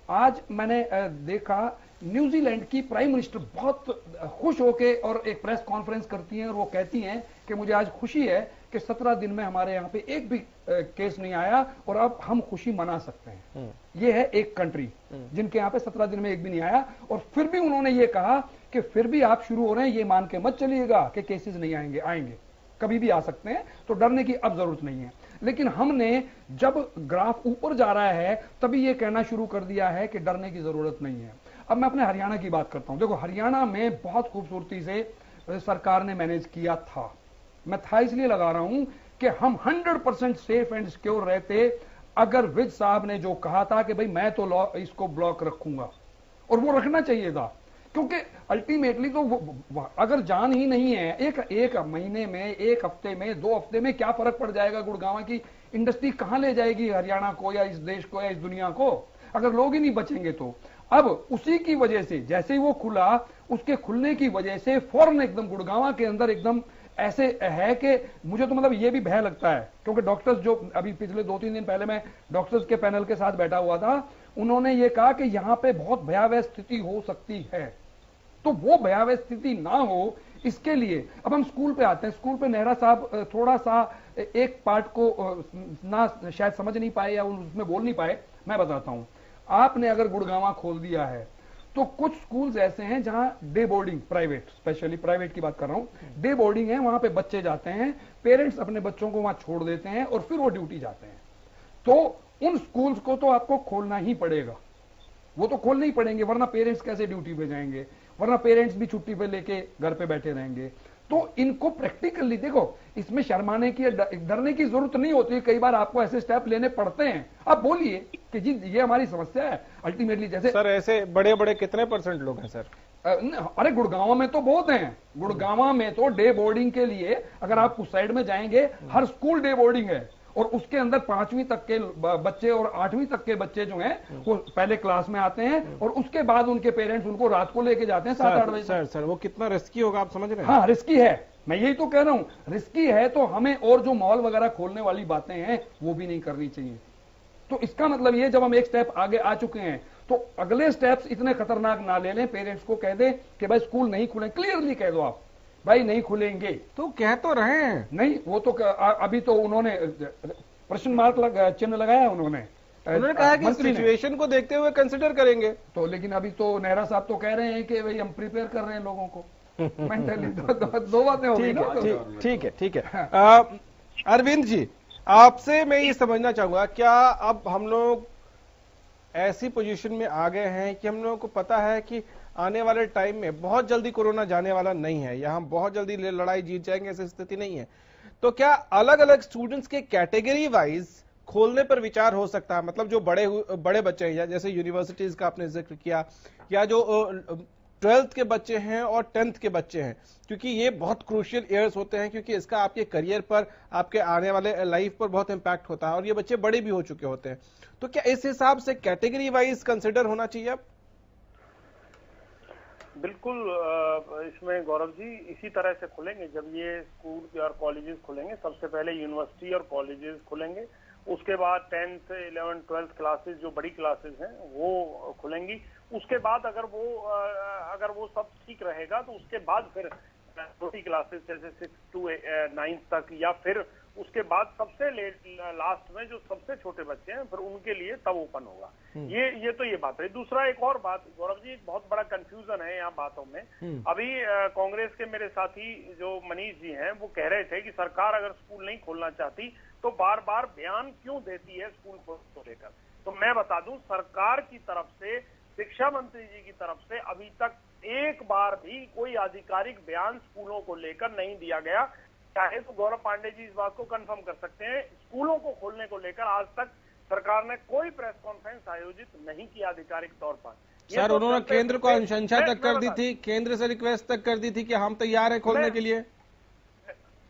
आज मैंने देखा न्यूजीलैंड की प्राइम मिनिस्टर बहुत खुश होके और एक प्रेस कॉन्फ्रेंस करती हैं और वो कहती हैं कि मुझे आज खुशी है कि 17 दिन में हमारे यहाँ पे एक भी केस नहीं आया और अब हम खुशी मना सकते हैं। ये है एक कंट्री जिनके यहाँ पे 17 दिन में एक भी नहीं आया, और फिर भी उन्होंने ये कहा कि फिर भी आप शुरू हो रहे हैं, ये मान के मत चलिएगा कि केसेस नहीं आएंगे, आएंगे कभी भी आ सकते हैं, तो डरने की अब जरूरत नहीं है। लेकिन हमने जब ग्राफ ऊपर जा रहा है तभी ये कहना शुरू कर दिया है कि डरने की जरूरत नहीं है। अब मैं अपने हरियाणा की बात करता हूं। देखो, हरियाणा में बहुत खूबसूरती से सरकार ने मैनेज किया था। मैं था इसलिए लगा रहा हूं कि हम 100% सेफ एंड सिक्योर रहते अगर विज साहब ने जो कहा था कि भाई मैं तो लॉ इसको ब्लॉक रखूंगा, और वो रखना चाहिए था, क्योंकि अल्टीमेटली तो अगर जान ही नहीं है, एक महीने में, एक हफ्ते में, 2 हफ्ते में क्या फर्क पड़ जाएगा? गुड़गांव की इंडस्ट्री कहां ले जाएगी हरियाणा को या इस देश को या इस दुनिया को, अगर लोग ही नहीं बचेंगे तो। अब उसी की वजह से जैसे ही वो खुला, उसके खुलने की वजह से फौरन एकदम गुड़गांव के अंदर एकदम ऐसे है कि मुझे तो मतलब ये भी भय लगता है, क्योंकि डॉक्टर्स जो अभी पिछले 2-3 दिन पहले मैं डॉक्टर्स के पैनल के साथ बैठा हुआ था, उन्होंने ये कहा कि यहां पे बहुत भयावह स्थिति हो सकती है। तो वो भयावह स्थिति ना हो, इसके लिए अब हम स्कूल पे आते हैं। स्कूल पे नेहरा साहब थोड़ा सा एक पार्ट को ना शायद समझ नहीं पाए या उसमें बोल नहीं पाए। मैं बताता हूं, आपने अगर गुड़गांव खोल दिया है तो कुछ स्कूल्स ऐसे हैं जहां day boarding, private, specially private की बात कर रहा हूं, डे बोर्डिंग है, वहां पे बच्चे जाते हैं, पेरेंट्स अपने बच्चों को वहां छोड़ देते हैं और फिर वो ड्यूटी जाते हैं। तो उन स्कूल्स को तो आपको खोलना ही पड़ेगा, वो तो खोलने ही पड़ेंगे, वरना पेरेंट्स कैसे ड्यूटी पे जाएंगे, वरना पेरेंट्स भी छुट्टी पे लेके घर पे बैठे रहेंगे। तो इनको प्रैक्टिकली देखो, इसमें शर्माने की, डरने की जरूरत नहीं होती। कई बार आपको ऐसे स्टेप लेने पड़ते हैं। आप बोलिए कि जी ये हमारी समस्या है। अल्टीमेटली जैसे सर ऐसे बड़े बड़े कितने % लोग हैं सर? अरे गुड़गांव में तो बहुत हैं। गुड़गांव में तो डे बोर्डिंग के लिए अगर आप उस साइड में जाएंगे, हर स्कूल डे बोर्डिंग है, और उसके अंदर 5वीं तक के बच्चे और 8वीं तक के बच्चे जो हैं वो पहले क्लास में आते हैं, और उसके बाद उनके पेरेंट्स उनको रात को लेके जाते हैं 7-8 बजे। सर वो कितना रिस्की होगा, आप समझ रहे हैं? हाँ, रिस्की है, मैं यही तो कह रहा हूं, रिस्की है। तो हमें और जो मॉल वगैरह खोलने वाली बातें हैं वो भी नहीं करनी चाहिए। तो इसका मतलब ये, जब हम एक स्टेप आगे आ चुके हैं तो अगले स्टेप्स इतने खतरनाक ना ले लें। पेरेंट्स को कह दे कि भाई स्कूल नहीं खुले, क्लियरली कह दो आप, भाई नहीं खुलेंगे। तो कह तो रहे हैं। नहीं, वो तो अभी तो उन्होंने प्रश्न मार्क चिन्ह लगाया। उन्होंने कहा कि सिचुएशन को देखते हुए कंसिडर करेंगे। तो लेकिन अभी तो नेहरा साहब तो कह रहे हैं कि भाई हम प्रिपेयर कर रहे हैं लोगों को मेंटली। दो बातें होगी ना। ठीक है। अरविंद जी, आपसे मैं ये समझना चाहूंगा, क्या अब हम लोग ऐसी पोजीशन में आ गए हैं कि हम लोगों को पता है कि आने वाले टाइम में बहुत जल्दी कोरोना जाने वाला नहीं है, या हम बहुत जल्दी लड़ाई जीत जाएंगे, ऐसी स्थिति नहीं है? तो क्या अलग अलग स्टूडेंट्स के कैटेगरी वाइज खोलने पर विचार हो सकता है? मतलब जो बड़े बच्चे हैं, या जैसे यूनिवर्सिटीज का आपने जिक्र किया, या जो 12th के बच्चे हैं और 10th के बच्चे हैं, क्योंकि ये बहुत क्रूशियल ईयर्स होते हैं, क्योंकि इसका आपके करियर पर, आपके आने वाले लाइफ पर बहुत इंपैक्ट होता है, और ये बच्चे बड़े भी हो चुके होते हैं। तो क्या इस हिसाब से कैटेगरी वाइज कंसिडर होना चाहिए अब? बिल्कुल, इसमें गौरव जी इसी तरह से खुलेंगे। जब ये स्कूल और कॉलेजेस खुलेंगे, सबसे पहले यूनिवर्सिटी और कॉलेजेस खुलेंगे, उसके बाद 10th, 11th, 12th क्लासेस, जो बड़ी क्लासेस हैं वो खुलेंगी। उसके बाद अगर वो सब ठीक रहेगा तो उसके बाद फिर छोटी क्लासेस जैसे 6 to 9 तक, या फिर उसके बाद सबसे लास्ट में जो सबसे छोटे बच्चे हैं फिर उनके लिए तब ओपन होगा। ये तो ये बात है। दूसरा एक और बात गौरव जी, एक बहुत बड़ा कंफ्यूजन है यहाँ बातों में। अभी कांग्रेस के मेरे साथी जो मनीष जी हैं वो कह रहे थे कि सरकार अगर स्कूल नहीं खोलना चाहती तो बार बार बयान क्यों देती है स्कूल को लेकर। तो मैं बता दूं, सरकार की तरफ से, शिक्षा मंत्री जी की तरफ से अभी तक एक बार भी कोई आधिकारिक बयान स्कूलों को लेकर नहीं दिया गया। चाहे तो गौरव पांडे जी इस बात को कंफर्म कर सकते हैं, स्कूलों को खोलने को लेकर आज तक सरकार ने कोई प्रेस कॉन्फ्रेंस आयोजित नहीं किया आधिकारिक तौर पर। सर, उन्होंने केंद्र को अनुशंसा तक कर दी थी, केंद्र से रिक्वेस्ट तक कर दी थी कि हम तैयार हैं खोलने के लिए।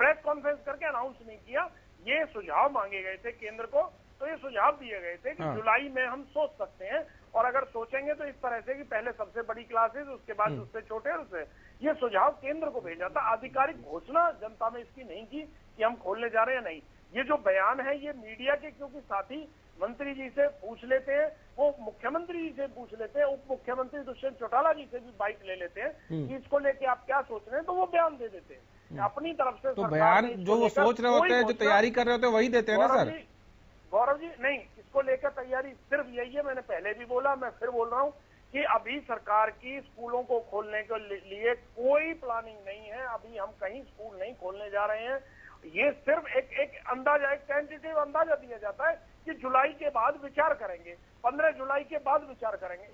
प्रेस कॉन्फ्रेंस करके अनाउंस नहीं किया। ये सुझाव मांगे गए थे केंद्र को, तो ये सुझाव दिए गए थे कि जुलाई में हम सोच सकते हैं, और अगर सोचेंगे तो इस तरह से कि पहले सबसे बड़ी क्लासेस, उसके बाद उससे छोटे, और उससे ये सुझाव केंद्र को भेजा था। आधिकारिक घोषणा जनता में इसकी नहीं की कि हम खोलने जा रहे हैं। नहीं, ये जो बयान है ये मीडिया के क्योंकि साथी मंत्री जी से पूछ लेते हैं, वो मुख्यमंत्री जी से पूछ लेते हैं, उप मुख्यमंत्री दुष्यंत चौटाला जी से भी बाइट ले लेते हैं कि इसको लेके आप क्या सोच रहे हैं, तो वो बयान दे देते हैं अपनी तरफ से। तो बयान जो वो सोच रहे होते हैं, जो तैयारी कर रहे होते हैं, वही देते हैं ना सर? गौरव जी नहीं, इसको लेकर तैयारी सिर्फ यही है, मैंने पहले भी बोला, मैं फिर बोल रहा हूँ कि अभी सरकार की स्कूलों को खोलने के लिए कोई प्लानिंग नहीं है। अभी हम कहीं स्कूल नहीं खोलने जा रहे हैं। ये सिर्फ एक अंदाजा, एक टेंटेटिव अंदाजा दिया जाता है कि जुलाई के बाद विचार करेंगे, 15 जुलाई के बाद विचार करेंगे।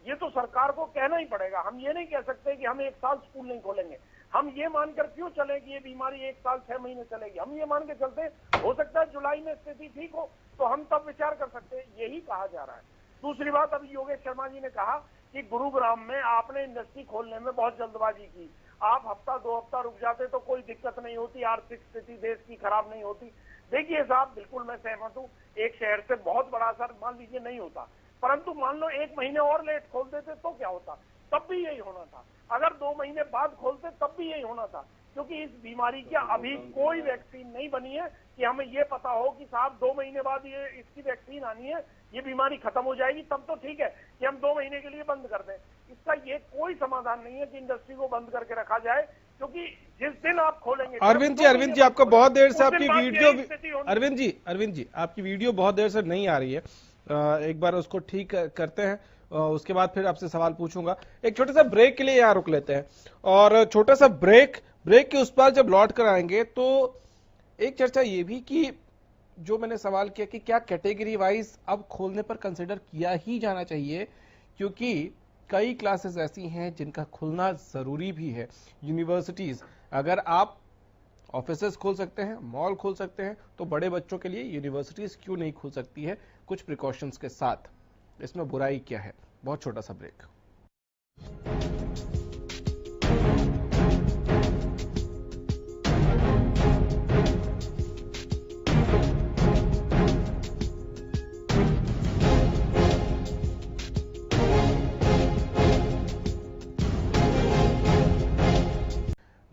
ये तो सरकार को कहना ही पड़ेगा। हम ये नहीं कह सकते कि हम 1 साल स्कूल नहीं खोलेंगे। हम ये मानकर क्यों चले कि ये बीमारी 1 साल 6 महीने चलेगी? हम ये मान के चलते हैं हो सकता है जुलाई में स्थिति ठीक हो, तो हम तब विचार कर सकते हैं, यही कहा जा रहा है। दूसरी बात, अभी योगेश शर्मा जी ने कहा कि गुरुग्राम में आपने इंडस्ट्री खोलने में बहुत जल्दबाजी की। आप हफ्ता 2 हफ्ता रुक जाते तो कोई दिक्कत नहीं होती, आर्थिक स्थिति देश की खराब नहीं होती। देखिए साहब, बिल्कुल मैं सहमत हूँ, एक शहर से बहुत बड़ा असर मान लीजिए नहीं होता, परंतु मान लो 1 महीने और लेट खोल देते तो क्या होता? तब भी यही होना था। अगर 2 महीने बाद खोलते तब भी यही होना था, क्योंकि इस बीमारी की अभी कोई वैक्सीन नहीं बनी है कि हमें ये पता हो कि साहब 2 महीने बाद ये इसकी वैक्सीन आनी है, ये बीमारी खत्म हो जाएगी, तब तो ठीक है कि हम 2 महीने के लिए बंद कर दें। इसका ये कोई समाधान नहीं है कि इंडस्ट्री को बंद करके रखा जाए, क्योंकि जिस दिन आप खोलेंगे। अरविंद जी आपको बहुत देर से आपकी वीडियो, अरविंद जी आपकी वीडियो बहुत देर से नहीं आ रही है, एक बार उसको ठीक करते हैं, उसके बाद फिर आपसे सवाल पूछूंगा। एक छोटे सा ब्रेक के लिए यहाँ रुक लेते हैं, और छोटा सा ब्रेक के उस पर जब लौट कर आएंगे तो एक चर्चा ये भी कि जो मैंने सवाल किया कि क्या कैटेगरी वाइज अब खोलने पर कंसिडर किया ही जाना चाहिए, क्योंकि कई क्लासेस ऐसी हैं जिनका खुलना जरूरी भी है। यूनिवर्सिटीज, अगर आप ऑफिसेस खोल सकते हैं, मॉल खोल सकते हैं, तो बड़े बच्चों के लिए यूनिवर्सिटीज क्यों नहीं खुल सकती है कुछ प्रिकॉशंस के साथ? इसमें बुराई क्या है? बहुत छोटा सा ब्रेक।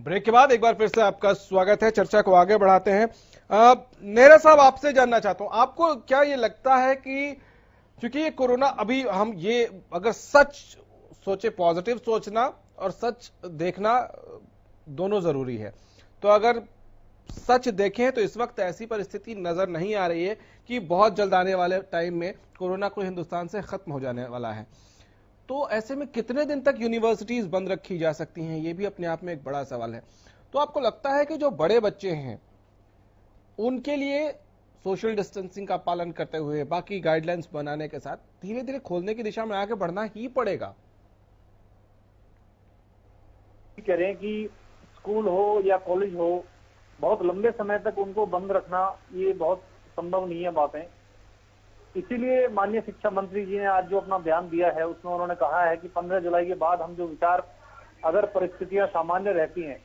ब्रेक के बाद एक बार फिर से आपका स्वागत है। चर्चा को आगे बढ़ाते हैं। नेहरा साहब, आपसे जानना चाहता हूं, आपको क्या ये लगता है कि क्योंकि ये कोरोना, अभी हम ये अगर सच सोचे, पॉजिटिव सोचना और सच देखना दोनों जरूरी है, तो अगर सच देखें तो इस वक्त ऐसी परिस्थिति नजर नहीं आ रही है कि बहुत जल्द आने वाले टाइम में कोरोना को हिंदुस्तान से खत्म हो जाने वाला है। तो ऐसे में कितने दिन तक यूनिवर्सिटीज बंद रखी जा सकती हैं, ये भी अपने आप में एक बड़ा सवाल है। तो आपको लगता है कि जो बड़े बच्चे हैं उनके लिए सोशल डिस्टेंसिंग का पालन करते हुए, बाकी गाइडलाइंस बनाने के साथ धीरे धीरे खोलने की दिशा में आगे बढ़ना ही पड़ेगा? कह रहे हैं कि स्कूल हो या कॉलेज हो, बहुत लंबे समय तक उनको बंद रखना ये बहुत संभव नहीं है बातें। इसीलिए माननीय शिक्षा मंत्री जी ने आज जो अपना बयान दिया है उसमें उन्होंने कहा है कि 15 जुलाई के बाद हम जो विचार, अगर परिस्थितियां सामान्य रहती हैं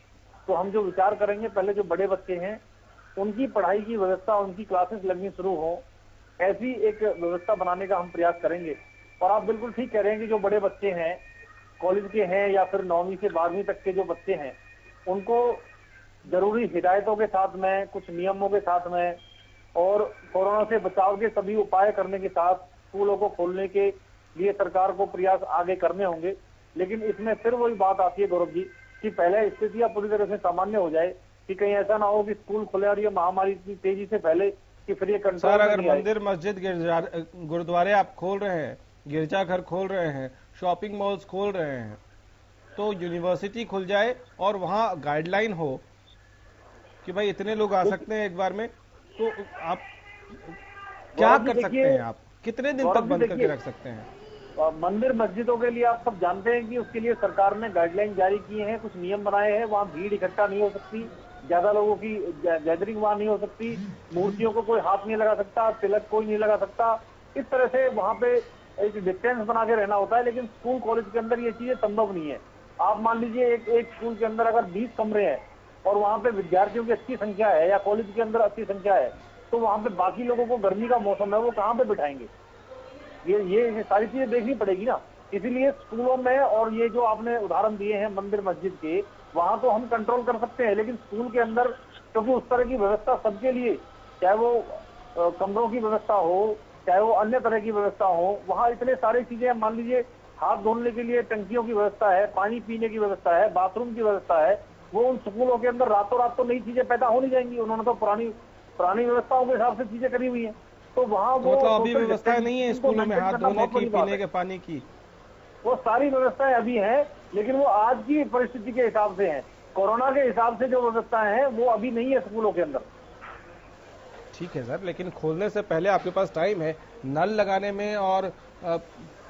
तो हम जो विचार करेंगे, पहले जो बड़े बच्चे हैं उनकी पढ़ाई की व्यवस्था, उनकी क्लासेस लगनी शुरू हो, ऐसी एक व्यवस्था बनाने का हम प्रयास करेंगे। और आप बिल्कुल ठीक कह रहे हैं कि जो बड़े बच्चे हैं, कॉलेज के हैं या फिर 9वीं से 12वीं तक के जो बच्चे हैं, उनको जरूरी हिदायतों के साथ में, कुछ नियमों के साथ में और कोरोना से बचाव के सभी उपाय करने के साथ स्कूलों को खोलने के लिए सरकार को प्रयास आगे करने होंगे। लेकिन इसमें फिर वही बात आती है गौरव जी कि पहले स्थितियां पूरी तरह से सामान्य हो जाए, कि कहीं ऐसा ना हो कि स्कूल खुले और ये महामारी इतनी तेजी से फैले कि फिर ये कंट्रोल। सर, अगर मंदिर, मस्जिद, गुरुद्वारे आप खोल रहे हैं, गिरजाघर खोल रहे हैं, शॉपिंग मॉल्स खोल रहे हैं, तो यूनिवर्सिटी खुल जाए और वहां गाइडलाइन हो कि भाई इतने लोग आ सकते हैं एक बार में, तो आप क्या कर सकते हैं? आप कितने दिन तक बंद करके रख सकते हैं? मंदिर मस्जिदों के लिए आप सब जानते हैं कि उसके लिए सरकार ने गाइडलाइन जारी किए हैं, कुछ नियम बनाए हैं। वहाँ भीड़ इकट्ठा नहीं हो सकती, ज्यादा लोगों की गैदरिंग वहाँ नहीं हो सकती, मूर्तियों को कोई हाथ नहीं लगा सकता, तिलक कोई नहीं लगा सकता। इस तरह से वहाँ पे एक डिस्टेंस बना के रहना होता है। लेकिन स्कूल कॉलेज के अंदर ये चीजें संभव नहीं है। आप मान लीजिए एक स्कूल के अंदर अगर 20 कमरे हैं और वहाँ पे विद्यार्थियों की अच्छी संख्या है या कॉलेज के अंदर अच्छी संख्या है, तो वहाँ पे बाकी लोगों को, गर्मी का मौसम है, वो कहाँ पे बिठाएंगे? ये सारी चीजें देखनी पड़ेगी ना। इसीलिए स्कूलों में, और ये जो आपने उदाहरण दिए हैं मंदिर मस्जिद के, वहां तो हम कंट्रोल कर सकते हैं, लेकिन स्कूल के अंदर क्योंकि उस तरह की व्यवस्था सबके लिए, चाहे वो कमरों की व्यवस्था हो, चाहे वो अन्य तरह की व्यवस्था हो, वहाँ इतने सारी चीजें, मान लीजिए हाथ धोने के लिए टंकियों की व्यवस्था है, पानी पीने की व्यवस्था है, बाथरूम की व्यवस्था है, वो उन स्कूलों के अंदर रातों रात तो नई चीजें पैदा हो नहीं जाएंगी। उन्होंने तो पुरानी व्यवस्थाओं के हिसाब से चीजें करी हुई है। तो वहाँ तो मतलब अभी व्यवस्थाएं नहीं है स्कूलों में हाथ धोने की, पीने के पानी की? वो सारी व्यवस्थाएं अभी हैं, लेकिन वो आज की परिस्थिति के हिसाब से है। कोरोना के हिसाब से जो व्यवस्थाएं हैं वो अभी नहीं है स्कूलों के अंदर। ठीक है सर, लेकिन खोलने से पहले आपके पास टाइम है, नल लगाने में और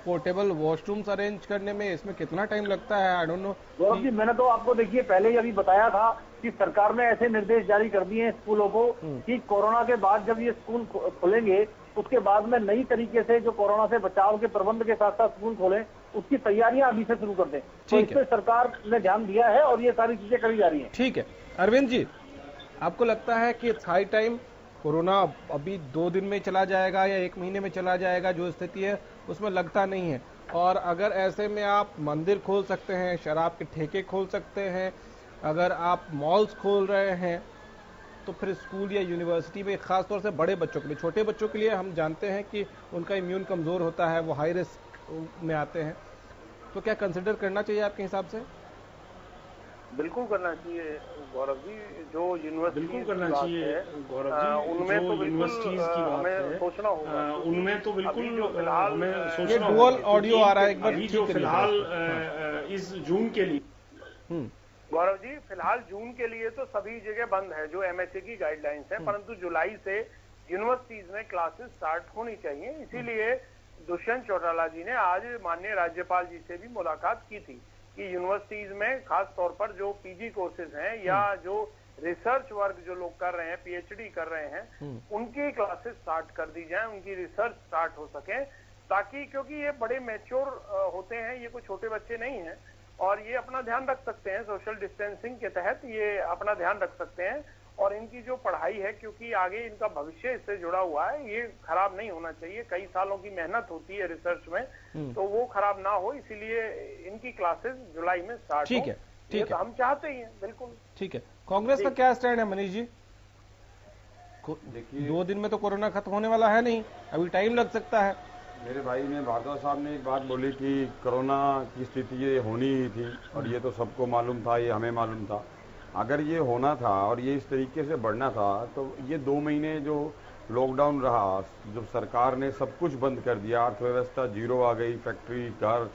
पोर्टेबल वॉशरूम्स अरेंज करने में इसमें कितना टाइम लगता है? I don't know. Gaurav ji, मैंने तो आपको देखिए पहले ही अभी बताया था कि सरकार ने ऐसे निर्देश जारी कर दिए हैं स्कूलों को कि कोरोना के बाद जब ये स्कूल खुलेंगे उसके बाद में नई तरीके से जो कोरोना से बचाव के प्रबंध के साथ साथ स्कूल खोलें, उसकी तैयारियां अभी से शुरू कर दें। तो इस पे सरकार ने ध्यान दिया है और ये सारी चीजें करी जा रही हैं। ठीक है अरविंद जी, आपको लगता है कि इट्स हाई टाइम, कोरोना अभी 2 दिन में चला जाएगा या 1 महीने में चला जाएगा, जो स्थिति है उसमें लगता नहीं है, और अगर ऐसे में आप मंदिर खोल सकते हैं, शराब के ठेके खोल सकते हैं, अगर आप मॉल्स खोल रहे हैं, तो फिर स्कूल या यूनिवर्सिटी में खासतौर से बड़े बच्चों के लिए, छोटे बच्चों के लिए हम जानते हैं कि उनका इम्यून कमजोर होता है, वो हाई रिस्क में आते हैं, तो क्या कंसिडर करना चाहिए आपके हिसाब से? बिल्कुल करना चाहिए गौरव जी। जो यूनिवर्सिटी बिल्कुल करना चाहिए गौरव जी, उनमें जो तो यूनिवर्सिटीज की बात है सोचना होगा, उनमें तो बिल्कुल हमें ये सोचना डुअल होगा। ऑडियो आ रहा है, एक बार अभी जो फिलहाल इस जून के लिए गौरव जी, फिलहाल जून के लिए तो सभी जगह बंद है जो एमएचए की गाइडलाइंस है, परंतु जुलाई से यूनिवर्सिटीज में क्लासेस स्टार्ट होनी चाहिए। इसीलिए दुष्यंत चौटाला जी ने आज माननीय राज्यपाल जी से भी मुलाकात की थी कि यूनिवर्सिटीज में खास तौर पर जो पीजी कोर्सेज हैं या जो रिसर्च वर्क जो लोग कर रहे हैं, पीएचडी कर रहे हैं, उनकी क्लासेस स्टार्ट कर दी जाए, उनकी रिसर्च स्टार्ट हो सके, ताकि क्योंकि ये बड़े मैच्योर होते हैं, ये कोई छोटे बच्चे नहीं हैं और ये अपना ध्यान रख सकते हैं, सोशल डिस्टेंसिंग के तहत ये अपना ध्यान रख सकते हैं, और इनकी जो पढ़ाई है, क्योंकि आगे इनका भविष्य इससे जुड़ा हुआ है, ये खराब नहीं होना चाहिए। कई सालों की मेहनत होती है रिसर्च में, तो वो खराब ना हो, इसीलिए इनकी क्लासेस जुलाई में स्टार्ट हो। ठीक है, ठीक है, तो हम चाहते ही हैं, बिल्कुल। ठीक है। कांग्रेस का क्या स्टैंड है मनीष जी? देखिए 2 दिन में तो कोरोना खत्म होने वाला है नहीं, अभी टाइम लग सकता है। मेरे भाई ने भारद्वाज साहब ने एक बात बोली कि कोरोना की स्थिति ये होनी ही थी और ये तो सबको मालूम था, ये हमें मालूम था। अगर ये होना था और ये इस तरीके से बढ़ना था तो ये 2 महीने जो लॉकडाउन रहा, जब सरकार ने सब कुछ बंद कर दिया, अर्थव्यवस्था जीरो आ गई, फैक्ट्री घर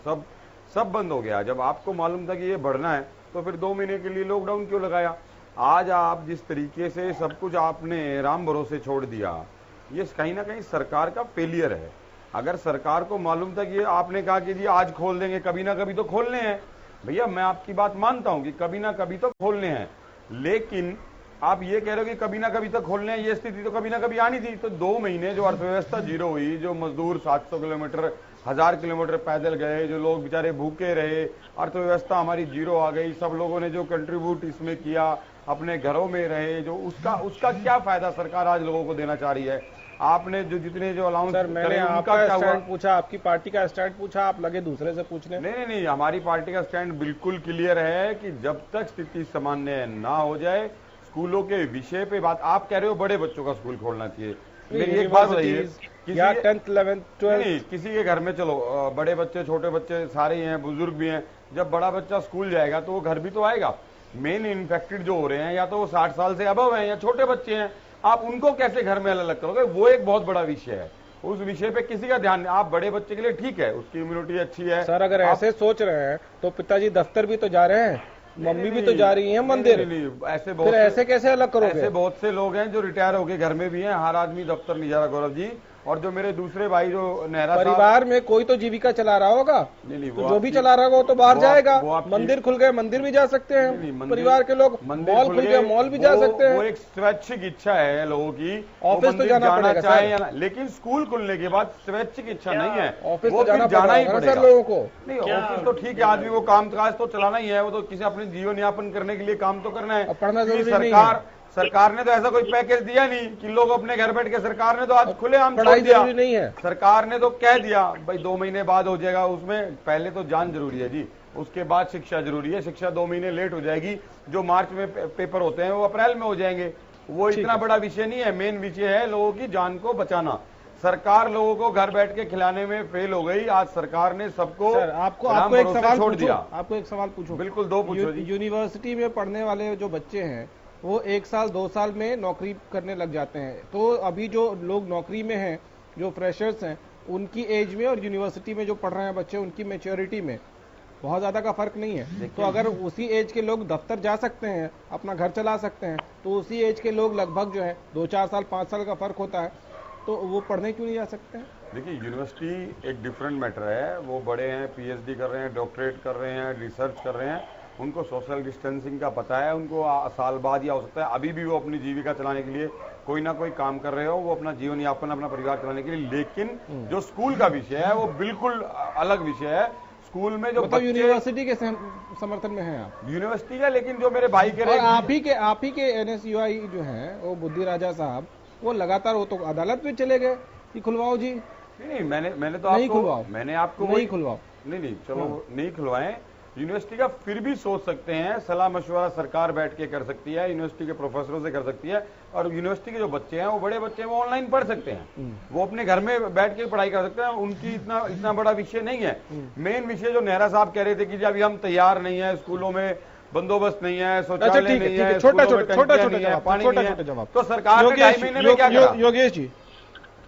सब बंद हो गया। जब आपको मालूम था कि ये बढ़ना है तो फिर 2 महीने के लिए लॉकडाउन क्यों लगाया? आज आप जिस तरीके से सब कुछ आपने राम भरोसे छोड़ दिया, ये कहीं ना कहीं सरकार का फेलियर है। अगर सरकार को मालूम था कि आपने कहा कि जी आज खोल देंगे, कभी ना कभी तो खोलने हैं, भैया मैं आपकी बात मानता हूं कि कभी ना कभी तो खोलने हैं, लेकिन आप ये कह रहे हो कि कभी ना कभी तो खोलने हैं, ये स्थिति तो कभी ना कभी आनी थी। तो 2 महीने जो अर्थव्यवस्था जीरो हुई, जो मजदूर 700 किलोमीटर 1000 किलोमीटर पैदल गए, जो लोग बेचारे भूखे रहे, अर्थव्यवस्था हमारी जीरो आ गई, सब लोगों ने जो कंट्रीब्यूट इसमें किया, अपने घरों में रहे, जो उसका क्या फायदा सरकार आज लोगों को देना चाह रही है? आपने जो जितने जो अलाउंस, सर मैंने आपका स्टैंड पूछा, आपकी पार्टी का स्टैंड पूछा, आप लगे दूसरे से पूछने। नहीं, हमारी पार्टी का स्टैंड बिल्कुल क्लियर है कि जब तक स्थिति सामान्य ना हो जाए, स्कूलों के विषय पे बात, आप कह रहे हो बड़े बच्चों का स्कूल खोलना चाहिए, मेरी एक बात बताइए, या 10th 11th 12th किसी के घर में चलो बड़े बच्चे छोटे बच्चे सारे हैं, बुजुर्ग भी हैं, जब बड़ा बच्चा स्कूल जाएगा तो वो घर भी तो आएगा। मेन इन्फेक्टेड जो हो रहे हैं या तो वो 60 साल से अबव हैं या छोटे बच्चे हैं, आप उनको कैसे घर में अलग अलग करोगे? वो एक बहुत बड़ा विषय है, उस विषय पे किसी का ध्यान नहीं। आप बड़े बच्चे के लिए ठीक है, उसकी इम्यूनिटी अच्छी है। सर अगर ऐसे सोच रहे हैं तो पिताजी दफ्तर भी तो जा रहे हैं, मम्मी भी तो जा रही है मंदिर, ऐसे फिर ऐसे कैसे अलग करोगे? ऐसे बहुत से लोग हैं जो रिटायर होके घर में भी हैं, हर आदमी दफ्तर नहीं जा रहा गौरव जी। और जो मेरे दूसरे भाई जो नेहरा परिवार में कोई तो जीविका चला रहा होगा, नहीं, तो जो भी चला रहा होगा वो तो बाहर जाएगा। मंदिर खुल गए, मंदिर भी जा सकते हैं परिवार के लोग, मॉल खुल गए, मॉल भी जा सकते हैं। वो एक स्वैच्छिक इच्छा है लोगों की, ऑफिस तो जाना पड़ेगा चाहे या ना, लेकिन स्कूल खुलने के बाद स्वैच्छिक इच्छा नहीं है, ऑफिस वो तो जाना ही पड़ेगा सर लोगों को। नहीं, ऑफिस तो ठीक है, आदमी वो काम काज तो चलाना ही है, वो तो किसी अपने जीवन यापन करने के लिए काम तो करना है। पढ़ना जरूरी नहीं है। सरकार ने तो ऐसा कोई पैकेज दिया नहीं कि लोग अपने घर बैठ के, सरकार ने तो आज खुलेआम छोड़ दिया, नहीं है। सरकार ने तो कह दिया भाई 2 महीने बाद हो जाएगा, उसमें पहले तो जान जरूरी है जी, उसके बाद शिक्षा जरूरी है। शिक्षा 2 महीने लेट हो जाएगी, जो मार्च में पेपर होते हैं वो अप्रैल में हो जाएंगे, वो इतना बड़ा विषय नहीं है। मेन विषय है लोगों की जान को बचाना। सरकार लोगों को घर बैठ के खिलाने में फेल हो गई। आज सरकार ने सबको आपको एक सवाल छोड़ दिया। आपको एक सवाल पूछो। बिल्कुल, दो पूछो जी। यूनिवर्सिटी में पढ़ने वाले जो बच्चे हैं वो 1 साल 2 साल में नौकरी करने लग जाते हैं, तो अभी जो लोग नौकरी में हैं, जो फ्रेशर्स हैं, उनकी एज में और यूनिवर्सिटी में जो पढ़ रहे हैं बच्चे, उनकी मैच्योरिटी में बहुत ज्यादा का फर्क नहीं है। तो अगर उसी एज के लोग दफ्तर जा सकते हैं, अपना घर चला सकते हैं, तो उसी एज के लोग लगभग जो है 2-4 साल 5 साल का फर्क होता है, तो वो पढ़ने क्यों नहीं जा सकते हैं? देखिए, यूनिवर्सिटी एक डिफरेंट मैटर है। वो बड़े हैं, पीएचडी कर रहे हैं, डॉक्टरेट कर रहे हैं, रिसर्च कर रहे हैं, उनको सोशल डिस्टेंसिंग का पता है। उनको साल बाद या हो सकता है अभी भी वो अपनी जीविका चलाने के लिए कोई ना कोई काम कर रहे हो, वो अपना जीवन यापन, अपना परिवार चलाने के लिए। लेकिन जो स्कूल का विषय है वो बिल्कुल अलग विषय है। स्कूल में जो मतलब यूनिवर्सिटी के समर्थन में है आप? यूनिवर्सिटी का, लेकिन जो मेरे भाई के आप ही के NSUI जो है वो बुद्धि राजा साहब, वो लगातार वो तो अदालत में चले गए कि खुलवाओ जी। नहीं, मैंने तो नहीं खुलवाओ, मैंने आपको नहीं खुलवाओ, नहीं चलो नहीं खुलवाएं। यूनिवर्सिटी का फिर भी सोच सकते हैं, सलाह मशवरा सरकार बैठ के कर सकती है, यूनिवर्सिटी के प्रोफेसरों से कर सकती है। और यूनिवर्सिटी के जो बच्चे हैं, वो बड़े बच्चे हैं, वो ऑनलाइन पढ़ सकते हैं, वो अपने घर में बैठ के पढ़ाई कर सकते हैं। उनकी इतना बड़ा विषय नहीं है। मेन विषय जो नेहरा साहब कह रहे थे कि अभी हम तैयार नहीं है, स्कूलों में बंदोबस्त नहीं है, शौचालय नहीं है, छोटा पानी नहीं है, तो सरकार ने 2.5 महीने में क्या करा? योगेश जी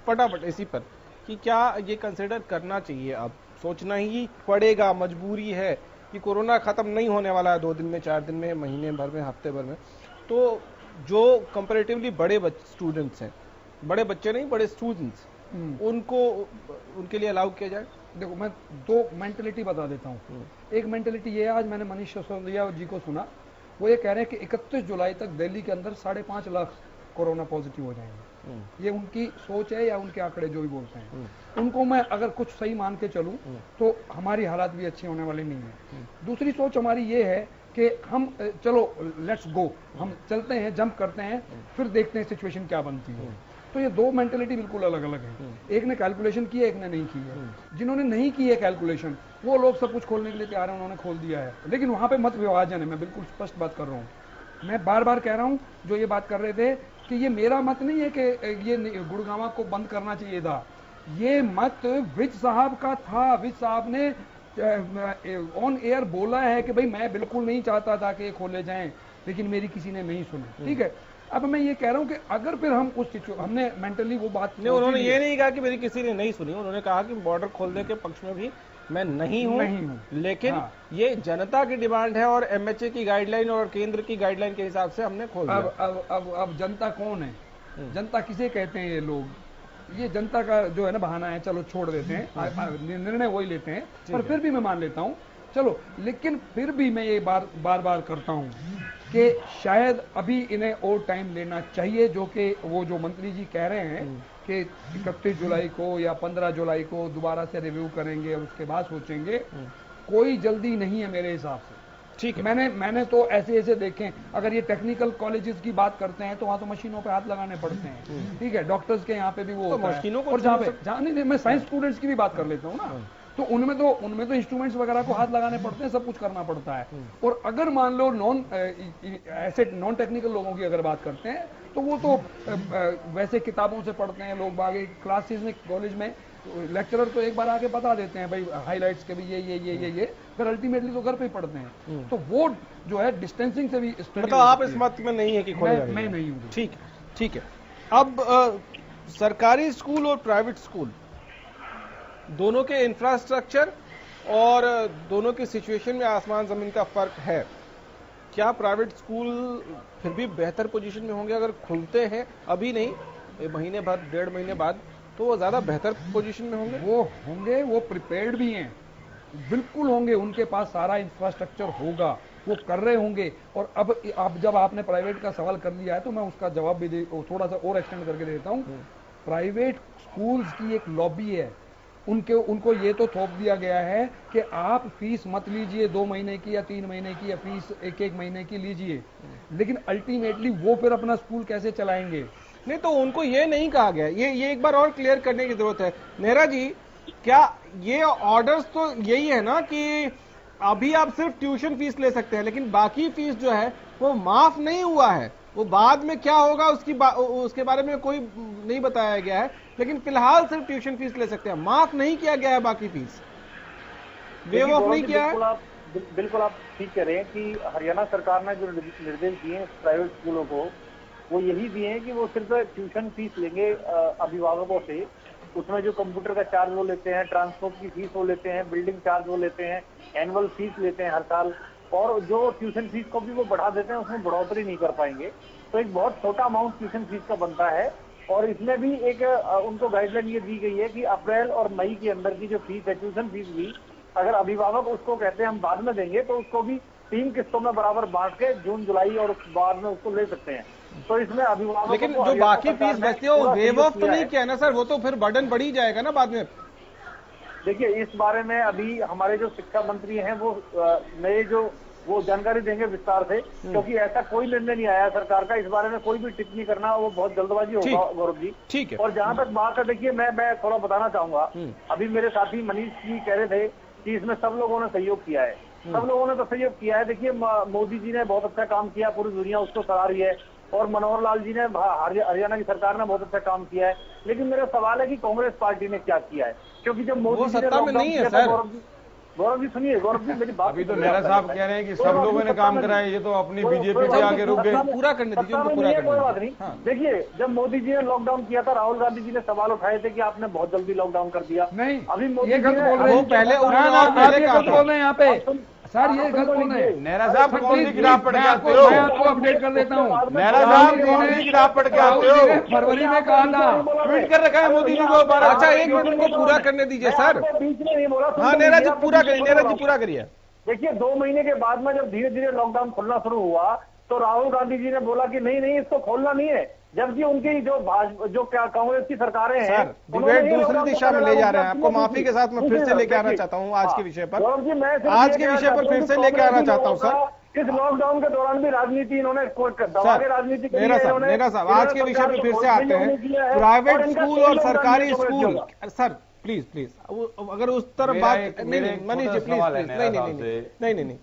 फटाफट इसी पर कि क्या ये कंसिडर करना चाहिए, अब सोचना ही पड़ेगा, मजबूरी है कि कोरोना खत्म नहीं होने वाला है 2 दिन में, 4 दिन में, महीने भर में, हफ्ते भर में, तो जो कंपैरेटिवली बड़े स्टूडेंट्स हैं, बड़े बच्चे नहीं, बड़े स्टूडेंट्स, उनको उनके लिए अलाउ किया जाए? देखो, मैं 2 मेंटेलिटी बता देता हूँ। एक मेंटेलिटी ये है, आज मैंने मनीष सिसोदिया जी को सुना, वो ये कह रहे हैं कि 31 जुलाई तक दिल्ली के अंदर 5.5 लाख कोरोना पॉजिटिव हो जाएंगे। ये उनकी सोच है या उनके आंकड़े जो भी बोलते हैं, उनको मैं अगर कुछ सही मान के चलूं तो हमारी हालात भी अच्छी होने वाली नहीं है। दूसरी सोच हमारी ये है कि हम चलो लेट्स गो, हम चलते हैं, जंप करते हैं, फिर देखते हैं सिचुएशन क्या बनती है। तो ये 2 मेंटेलिटी बिल्कुल अलग अलग है। एक ने कैलकुलेशन की है, एक ने नहीं की है। जिन्होंने नहीं की है कैलकुलेशन, वो लोग सब कुछ खोलने के लिए तैयार है, उन्होंने खोल दिया है। लेकिन वहां पे मत विभाजन है, मैं बिल्कुल स्पष्ट बात कर रहा हूँ। मैं बार बार कह रहा हूँ, जो ये बात कर रहे थे कि ये मेरा मत नहीं है कि ये गुड़गांव को बंद करना चाहिए था, ये मत विज साहब का था। विज साहब ने ऑन एयर बोला है कि भाई मैं बिल्कुल नहीं चाहता था कि ये खोले जाएं, लेकिन मेरी किसी ने नहीं सुनी। ठीक है, अब मैं ये कह रहा हूँ कि अगर फिर हम उस हमने मेंटली वो बात नहीं, उन्होंने ये नहीं कहा कि मेरी किसी ने नहीं सुनी, उन्होंने कहा कि बॉर्डर खोलने के पक्ष में भी मैं नहीं हूँ, लेकिन ये जनता की डिमांड है और MHA की गाइडलाइन और केंद्र की गाइडलाइन के हिसाब से हमने खोल दिया। अब जनता कौन है? जनता किसे कहते हैं ये लोग? ये जनता का जो है ना बहाना है, चलो छोड़ देते हैं, निर्णय वही लेते हैं। पर फिर भी मैं मान लेता हूँ, चलो, लेकिन फिर भी मैं ये बार बार करता हूँ कि शायद अभी इन्हें और टाइम लेना चाहिए, जो कि वो जो मंत्री जी कह रहे हैं कि 31 जुलाई को या 15 जुलाई को दोबारा से रिव्यू करेंगे और उसके बाद सोचेंगे। कोई जल्दी नहीं है मेरे हिसाब से। ठीक है, मैंने तो ऐसे देखे, अगर ये टेक्निकल कॉलेजेस की बात करते हैं तो वहाँ तो मशीनों पे हाथ लगाने पड़ते हैं। ठीक है, डॉक्टर्स के यहाँ पे भी वो मशीनों को, और जहाँ नहीं, मैं साइंस स्टूडेंट्स की भी बात कर लेता हूँ ना, तो उनमें तो इंस्ट्रूमेंट्स वगैरह को हाथ लगाने पड़ते हैं, सब कुछ करना पड़ता है। और अगर मान लो नॉन टेक्निकल लोगों की अगर बात करते हैं तो वो तो वैसे किताबों से पढ़ते हैं लोग, बागे क्लासेस में, कॉलेज में लेक्चरर तो एक बार आके बता देते हैं भाई हाइलाइट्स के भी ये, फिर अल्टीमेटली तो घर पे ही पढ़ते हैं। तो वो जो है डिस्टेंसिंग से भी मतलब आप इस मत में नहीं है कि मैं नहीं हूँ। ठीक है। अब सरकारी स्कूल और प्राइवेट स्कूल दोनों के इंफ्रास्ट्रक्चर और दोनों की सिचुएशन में आसमान जमीन का फर्क है। क्या प्राइवेट स्कूल फिर भी बेहतर पोजीशन में होंगे अगर खुलते हैं? अभी नहीं, महीने भर, 1.5 महीने बाद, तो वो ज्यादा बेहतर पोजीशन में होंगे। वो प्रिपेयर्ड भी हैं, बिल्कुल होंगे, उनके पास सारा इंफ्रास्ट्रक्चर होगा, वो कर रहे होंगे। और अब जब आपने प्राइवेट का सवाल कर लिया है तो मैं उसका जवाब भी थोड़ा सा और एक्सटेंड करके देता हूँ। प्राइवेट स्कूल्स की एक लॉबी है, उनको ये तो थोप दिया गया है कि आप फीस मत लीजिए 2 महीने की या 3 महीने की, या फीस एक महीने की लीजिए, लेकिन अल्टीमेटली वो फिर अपना स्कूल कैसे चलाएंगे? नहीं, तो उनको ये नहीं कहा गया। ये एक बार और क्लियर करने की जरूरत है। नेहरा जी, क्या ये ऑर्डर्स तो यही है ना कि अभी आप सिर्फ ट्यूशन फीस ले सकते हैं, लेकिन बाकी फीस जो है वो माफ नहीं हुआ है, वो बाद में क्या होगा उसके बारे में कोई नहीं बताया गया है, लेकिन फिलहाल सिर्फ ट्यूशन फीस ले सकते हैं, माफ नहीं किया गया है बाकी फीस, वेव ऑफ नहीं किया है। बिल्कुल आप ठीक कह रहे हैं कि हरियाणा सरकार ने जो निर्देश दिए हैं प्राइवेट स्कूलों को, वो यही दिए हैं कि वो सिर्फ ट्यूशन फीस लेंगे अभिभावकों से, उसमें जो कंप्यूटर का चार्ज वो लेते हैं, ट्रांसपोर्ट की फीस वो लेते हैं, बिल्डिंग चार्ज वो लेते हैं, एनुअल फीस लेते हैं हर साल, और जो ट्यूशन फीस को भी वो बढ़ा देते हैं, उसमें बढ़ोतरी नहीं कर पाएंगे। तो एक बहुत छोटा अमाउंट ट्यूशन फीस का बनता है, और इसमें भी एक उनको गाइडलाइन ये दी गई है कि अप्रैल और मई के अंदर की जो फीस है, ट्यूशन फीस भी अगर अभिभावक उसको कहते हैं हम बाद में देंगे, तो उसको भी 3 किस्तों में बराबर बांट के जून जुलाई और बाद में उसको ले सकते हैं। तो इसमें अभिभावक, लेकिन जो बाकी फीस बचती है वो वेव ऑफ तो नहीं किया ना सर, वो तो फिर बर्डन बढ़ ही जाएगा ना बाद में। देखिए इस बारे में अभी हमारे जो शिक्षा मंत्री हैं वो नए जो वो जानकारी देंगे विस्तार से, क्योंकि ऐसा कोई निर्णय नहीं आया सरकार का, इस बारे में कोई भी टिप्पणी करना वो बहुत जल्दबाजी होगा गौरव जी। ठीक है। और जहां तक बात है, देखिए मैं थोड़ा बताना चाहूंगा, अभी मेरे साथी मनीष जी कह रहे थे कि इसमें सब लोगों ने सहयोग किया है, सब लोगों ने तो सहयोग किया है। देखिए मोदी जी ने बहुत अच्छा काम किया, पूरी दुनिया उसको सराह रही है, और मनोहर लाल जी ने, हरियाणा की सरकार ने बहुत अच्छा काम किया है, लेकिन मेरा सवाल है कि कांग्रेस पार्टी ने क्या किया है, क्योंकि जब मोदी जी ने लॉकडाउन किया था, गौरव जी सुनिए, गौरव जी मेरी बात, अभी तो नेहरा साहब कह रहे हैं कि सब लोगों ने काम करा है, ये तो अपनी बीजेपी से आगे रुक गए। पूरा करने दीजिए उनको, पूरा करने कोई बात नहीं। देखिए जब मोदी जी ने लॉकडाउन किया था, राहुल गांधी जी ने सवाल उठाए थे कि आपने बहुत जल्दी लॉकडाउन कर दिया। नहीं, अभी मोदी ये गलत बोल रहे वो हैं, पहले आप ये गलत बोल रहे हैं यहाँ पे सर, ये गलत बोल रहे हैं। नेहरा साहब कौन सी किताब पढ़ के आते मैं हो? आपको अपडेट कर देता हूँ। नेहरा साहब कौन सी किताब पढ़ के आते हो? फरवरी में कहा था, ट्वीट कर रखा है मोदी जी को। अच्छा एक मिनट उनको पूरा करने दीजिए सर। बीच में नहीं बोला। हाँ नेहरा जी पूरा करिए, नेहरा जी पूरा करिए। देखिए 2 महीने के बाद में जब धीरे धीरे लॉकडाउन खुलना शुरू हुआ, तो राहुल गांधी जी ने बोला कि नहीं इसको खोलना नहीं है, जबकि उनकी जो कांग्रेस की सरकारें हैं, डिबेट दूसरी दिशा में ले जा रहे हैं। आपको माफी के साथ मैं फिर से लेके आना चाहता हूँ आज के विषय पर, आज के विषय पर फिर से लेके आना चाहता हूँ सर। इस लॉकडाउन के दौरान भी राजनीति इन्होंने राजनीति नेहरा साहब आज के विषय पर फिर से आते हैं। प्राइवेट स्कूल और सरकारी स्कूल, सर प्लीज अगर उस तरफ बात नहीं मनीष जी प्लीज नहीं,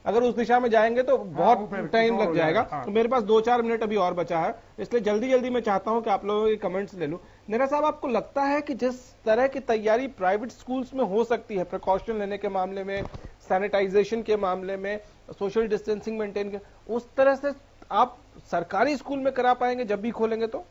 अगर उस दिशा में जाएंगे तो बहुत टाइम लग जाएगा। तो मेरे पास 2-4 मिनट अभी और बचा है, इसलिए जल्दी मैं चाहता हूं कि आप लोगों के कमेंट्स ले लूं। नेहरा साहब आपको लगता है कि जिस तरह की तैयारी प्राइवेट स्कूल्स में हो सकती है, प्रिकॉशन लेने के मामले में, सैनिटाइजेशन के मामले में, सोशल डिस्टेंसिंग मेंटेन के, उस तरह से आप सरकारी स्कूल में करा पाएंगे जब भी खोलेंगे? तो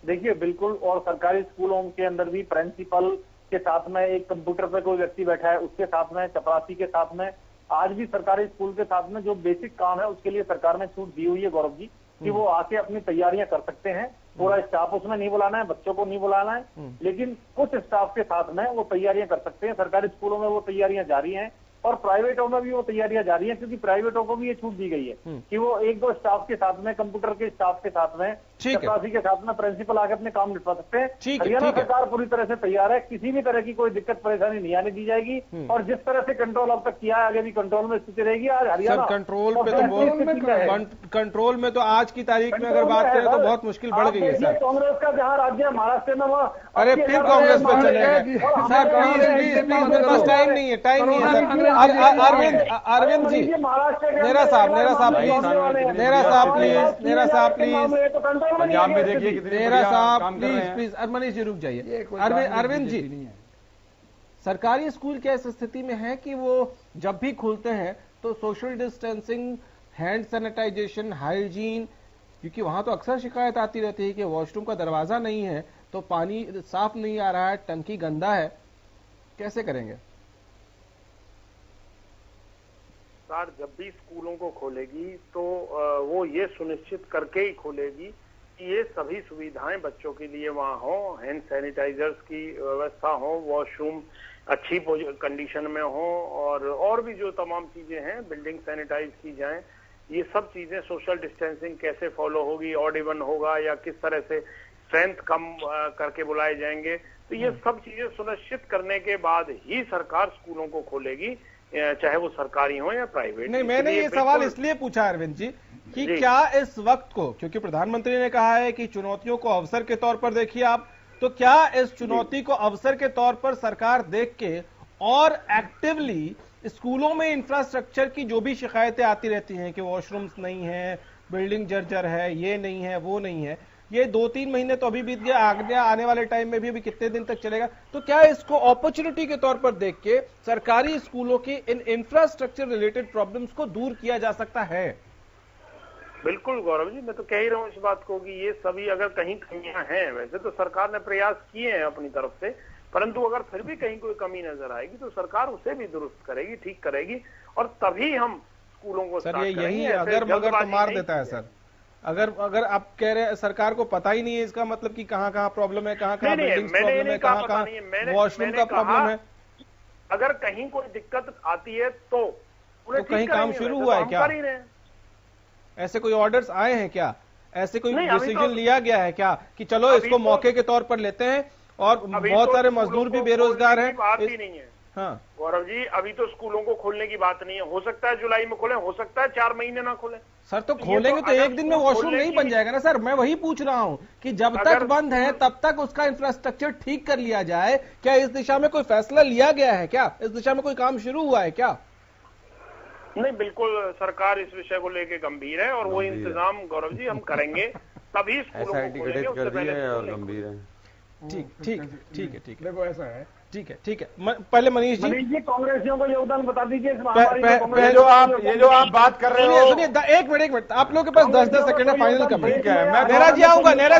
देखिए बिल्कुल, और सरकारी स्कूलों के अंदर भी प्रिंसिपल के साथ में एक कंप्यूटर पे कोई व्यक्ति बैठा है, उसके साथ में चपरासी के साथ में, आज भी सरकारी स्कूल के साथ में जो बेसिक काम है उसके लिए सरकार ने छूट दी हुई है गौरव जी, कि वो आके अपनी तैयारियां कर सकते हैं। पूरा स्टाफ उसमें नहीं बुलाना है, बच्चों को नहीं बुलाना है, लेकिन कुछ स्टाफ के साथ में वो तैयारियां कर सकते हैं। सरकारी स्कूलों में वो तैयारियां जारी हैं, और प्राइवेटों में भी वो तैयारियां जारी हैं, क्योंकि प्राइवेटों को भी ये छूट दी गई है कि वो 1-2 स्टाफ के साथ में, कंप्यूटर के स्टाफ के साथ में, चपरासी के साथ में, प्रिंसिपल आके अपने काम निपटा सकते हैं। हरियाणा सरकार पूरी तरह से तैयार है, किसी भी तरह की कोई दिक्कत परेशानी नहीं आने दी जाएगी, और जिस तरह से कंट्रोल अब तक किया है आगे भी कंट्रोल में स्थिति रहेगी। आज हरियाणा कंट्रोल पे तो बहुत, कंट्रोल में तो आज की तारीख में अगर बात करें तो बहुत मुश्किल बढ़ गई है सर। कांग्रेस का जहाँ राज्य है महाराष्ट्र में, वहाँ अरे फिर कांग्रेस पर चलेगा सर, प्लीज मेरे पास टाइम नहीं है सर। अरविंद जी, नेहरा साहब प्लीज, पंजाब में देखिए कितनी नेहरा साहब प्लीज, मनीष जी रुक जाइए। अरविंद जी, सरकारी स्कूल क्या इस स्थिति में है कि वो जब भी खुलते हैं तो social distancing, hand sanitization, hygiene, क्योंकि वहां तो अक्सर शिकायत आती रहती है कि वॉशरूम का दरवाजा नहीं है, तो पानी साफ नहीं आ रहा है, टंकी गंदा है, कैसे करेंगे? सरकार जब भी स्कूलों को खोलेगी तो वो ये सुनिश्चित करके ही खोलेगी कि ये सभी सुविधाएं बच्चों के लिए वहाँ हो, हैंड सैनिटाइजर्स की व्यवस्था हो, वॉशरूम अच्छी कंडीशन में हो, और भी जो तमाम चीजें हैं बिल्डिंग सैनिटाइज की जाएं। ये सब चीजें, सोशल डिस्टेंसिंग कैसे फॉलो होगी, ऑड इवन होगा या किस तरह से स्ट्रेंथ कम करके बुलाए जाएंगे, तो ये सब चीजें सुनिश्चित करने के बाद ही सरकार स्कूलों को खोलेगी, चाहे वो सरकारी हो या प्राइवेट। नहीं, मैंने ये सवाल इसलिए पूछा अरविंद जी कि क्या इस वक्त को, क्योंकि प्रधानमंत्री ने कहा है कि चुनौतियों को अवसर के तौर पर देखिए आप, तो क्या इस चुनौती को अवसर के तौर पर सरकार देख के और एक्टिवली स्कूलों में इंफ्रास्ट्रक्चर की जो भी शिकायतें आती रहती हैं कि वॉशरूम्स नहीं है, बिल्डिंग जर्जर है, ये नहीं है, वो नहीं है, ये 2-3 महीने तो अभी बीत गया, आने वाले टाइम में भी अभी कितने दिन तक चलेगा? तो क्या इसको अपॉर्चुनिटी के तौर पर देख के सरकारी स्कूलों की इन इंफ्रास्ट्रक्चर रिलेटेड प्रॉब्लम्स को दूर किया जा सकता है? बिल्कुल गौरव जी, मैं तो कह ही रहा हूँ इस बात को कि ये सभी अगर कहीं कमियां हैं, वैसे तो सरकार ने प्रयास किए हैं अपनी तरफ से, परंतु अगर फिर भी कहीं कोई कमी नजर आएगी तो सरकार उसे भी दुरुस्त करेगी, ठीक करेगी, और तभी हम स्कूलों को सर यही अगर मगर तो मार देता है सर। अगर आप कह रहे हैं सरकार को पता ही नहीं है, इसका मतलब कि कहाँ कहाँ प्रॉब्लम है, कहाँ कहाँ बिल्डिंग प्रॉब्लम है, कहाँ कहाँ वॉशरूम का प्रॉब्लम है। अगर कहीं कोई दिक्कत आती है तो कहीं काम शुरू हुआ है क्या? ऐसे कोई ऑर्डर्स आए हैं क्या? ऐसे कोई डिसीजन लिया गया है क्या कि चलो इसको मौके के तौर पर लेते हैं? और बहुत सारे मजदूर भी बेरोजगार हैं। बात ही नहीं है हाँ गौरव जी, अभी तो स्कूलों को खोलने की बात नहीं है। हो सकता है जुलाई में खोलें, हो सकता है 4 महीने ना खोलें। सर तो खोलेंगे तो एक दिन में वॉशरूम नहीं बन जाएगा ना सर। मैं वही पूछ रहा हूँ कि जब तक बंद है तब तक उसका इंफ्रास्ट्रक्चर ठीक कर लिया जाए। क्या इस दिशा में कोई फैसला लिया गया है? क्या इस दिशा में कोई काम शुरू हुआ है क्या? नहीं, बिल्कुल सरकार इस विषय को लेके गंभीर है और वो इंतजाम गौरव जी हम करेंगे, तभी स्कूलों को खोलेंगे। उससे पहले गंभीर है। ठीक है देखो ऐसा है, ठीक है। पहले मनीष जी कांग्रेसियों को योगदान बता दीजिए इस ये जो आप बात कर रहे हो। सुनिए, एक मिनट आप लोग के पास 10 सेकंड है फाइनल का। मैं नेरा जी आऊंगा। नेरा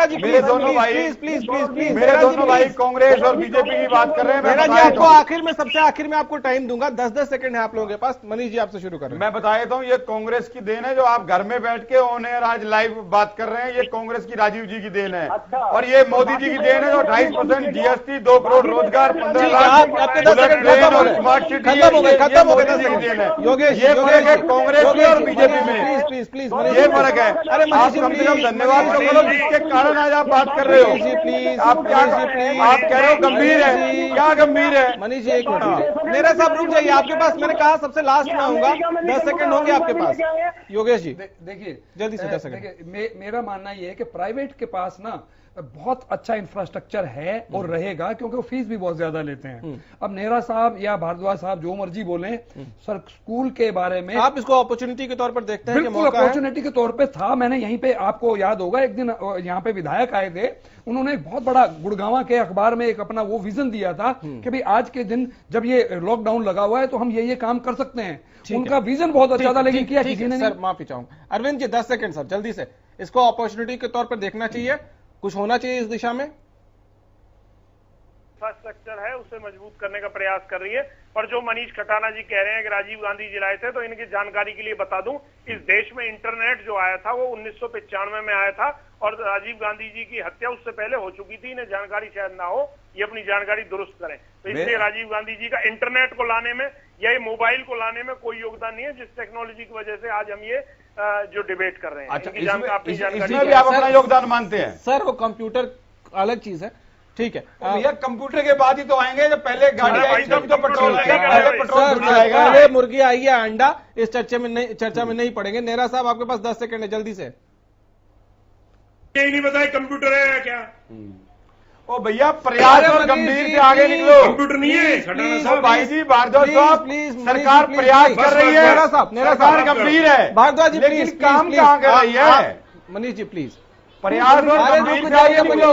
जी मेरे दोनों भाई प्लीज मेरे दोनों भाई कांग्रेस और बीजेपी की बात कर रहे हैं। नेरा जी आपको आखिर में, सबसे आखिर में आपको टाइम दूंगा। 10 सेकंड है आप लोगों के पास। मनीष जी आपसे शुरू करें। मैं बता देता हूँ, ये कांग्रेस की देन है जो आप घर में बैठ के ऑन एयर आज लाइव बात कर रहे हैं। ये कांग्रेस की राजीव जी की देन है और ये मोदी जी की देन है जो 2.5% जीएसटी, 2 करोड़ रोजगार, 15 आपके 10 सेकंड खत्म हो गए। योगेश, ये फर्क है कांग्रेस में और बीजेपी में। प्लीज ये फर्क है। अरे आप कम से कम धन्यवाद तो करो जिसके कारण आज आप बात कर रहे हो। प्लीज आप कह रहे हो गंभीर है, क्या गंभीर है? मनीष जी एक मिनट, मेरा साहब रुक जाइए। आपके पास मैंने कहा सबसे लास्ट में आऊंगा, 10 सेकंड होंगे आपके पास। योगेश जी देखिए जल्दी से 10 सेकंड। मेरा मानना ये है कि प्राइवेट के पास ना बहुत अच्छा इंफ्रास्ट्रक्चर है और रहेगा, क्योंकि वो फीस भी बहुत ज्यादा लेते हैं। अब नेहरा साहब या भारद्वाज साहब जो मर्जी बोले, सर स्कूल के बारे में आप इसको अपॉर्चुनिटी के तौर पर देखते हैं? बिल्कुल अपॉर्चुनिटी के तौर पे था। मैंने यहीं पे, आपको याद होगा एक दिन यहाँ पे विधायक आए थे, उन्होंने एक बहुत बड़ा गुड़गांव के अखबार में एक अपना वो विजन दिया था कि भाई आज के दिन जब ये लॉकडाउन लगा हुआ है तो हम ये काम कर सकते हैं। उनका विजन बहुत अच्छा था, लेकिन किया किसी ने। सर माफी चाहूंगा। अरविंद जी 10 सेकंड सर, जल्दी से। इसको अपॉर्चुनिटी के तौर पर देखना चाहिए, कुछ होना चाहिए इस दिशा में। इंफ्रास्ट्रक्चर है उसे मजबूत करने का प्रयास कर रही है। और जो मनीष खटाना जी कह रहे हैं कि राजीव गांधी जी लाए थे, तो इनकी जानकारी के लिए बता दूं, इस देश में इंटरनेट जो आया था वो 1995 में आया था और राजीव गांधी जी की हत्या उससे पहले हो चुकी थी। इन्हें जानकारी शायद ना हो, ये अपनी जानकारी दुरुस्त करें। तो इसलिए राजीव गांधी जी का इंटरनेट को लाने में या ये मोबाइल को लाने में कोई योगदान नहीं है, जिस टेक्नोलॉजी की वजह से आज हम ये जो डिबेट कर रहे हैं। अच्छा, अपनी जानकारी इसमें भी आप अपना योगदान मानते हैं? सर वो कंप्यूटर अलग चीज है, ठीक है। भैया कंप्यूटर के बाद ही तो आएंगे, जब पहले गाड़ी आई तब तो पेट्रोल आएगा। पहले मुर्गी आई है अंडा, इस चर्चा में नहीं पड़ेंगे। नेहरा साहब आपके पास 10 सेकंड है, जल्दी से। यही नहीं बताए कंप्यूटर है क्या? ओ भैया प्रयास और गंभीर से आगे निकलो। कंप्यूटर नहीं है भाई जी। भारद्वाज साहब, सरकार प्रयास कर रही है, सरकार गंभीर है। भारद्वाज जी लेकिन काम कहाँ कर रही है? मनीष जी प्लीज प्रयास और गंभीर से आगे निकलो।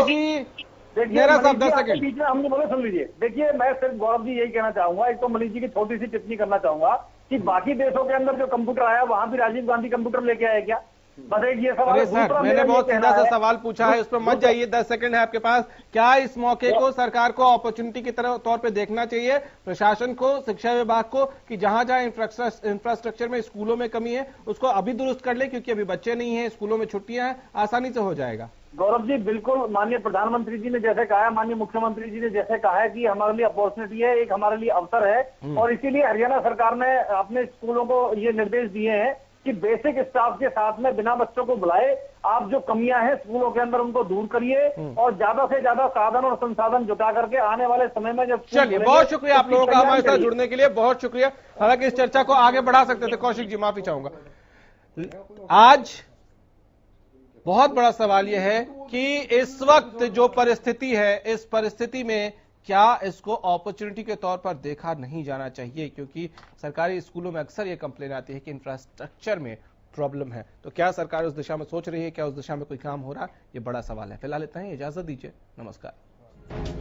मेरा साहब 10 सेकंड बीच में हमने बोले, सुन लीजिए। देखिए मैं सिर्फ गौरव जी यही कहना चाहूंगा, एक तो मनीष जी की छोटी सी टिप्पणी करना चाहूंगा कि बाकी देशों के अंदर जो कंप्यूटर आया वहां भी राजीव गांधी कंप्यूटर लेके आए क्या? बस एक ये सवाल। अरे सर मैंने बहुत सीधा सा सवाल पूछा है, उस पर मत जाइए। 10 सेकंड है आपके पास। क्या इस मौके को सरकार को अपॉर्चुनिटी की तौर पे देखना चाहिए, प्रशासन को, शिक्षा विभाग को, कि जहां जहां इंफ्रास्ट्रक्चर में, स्कूलों में कमी है उसको अभी दुरुस्त कर ले, क्योंकि अभी बच्चे नहीं है, स्कूलों में छुट्टियां हैं, आसानी से हो जाएगा? गौरव जी बिल्कुल, माननीय प्रधानमंत्री जी ने जैसे कहा है, माननीय मुख्यमंत्री जी ने जैसे कहा है कि हमारे लिए अपॉर्चुनिटी है, एक हमारे लिए अवसर है। और इसीलिए हरियाणा सरकार ने अपने स्कूलों को ये निर्देश दिए हैं कि बेसिक स्टाफ के साथ में बिना बच्चों को बुलाए आप जो कमियां हैं स्कूलों के अंदर उनको दूर करिए और ज्यादा से ज्यादा साधन और संसाधन जुटा करके आने वाले समय में जब। चलिए, बहुत शुक्रिया आप लोगों का हमारे साथ जुड़ने के लिए, बहुत शुक्रिया। हालांकि इस चर्चा को आगे बढ़ा सकते थे। कौशिक जी माफी चाहूंगा। आज बहुत बड़ा सवाल यह है कि इस वक्त जो परिस्थिति है, इस परिस्थिति में क्या इसको अपॉर्चुनिटी के तौर पर देखा नहीं जाना चाहिए, क्योंकि सरकारी स्कूलों में अक्सर ये कंप्लेन आती है कि इंफ्रास्ट्रक्चर में प्रॉब्लम है। तो क्या सरकार उस दिशा में सोच रही है, क्या उस दिशा में कोई काम हो रहा है, ये बड़ा सवाल है। फिलहाल इतना ही, इजाजत दीजिए, नमस्कार।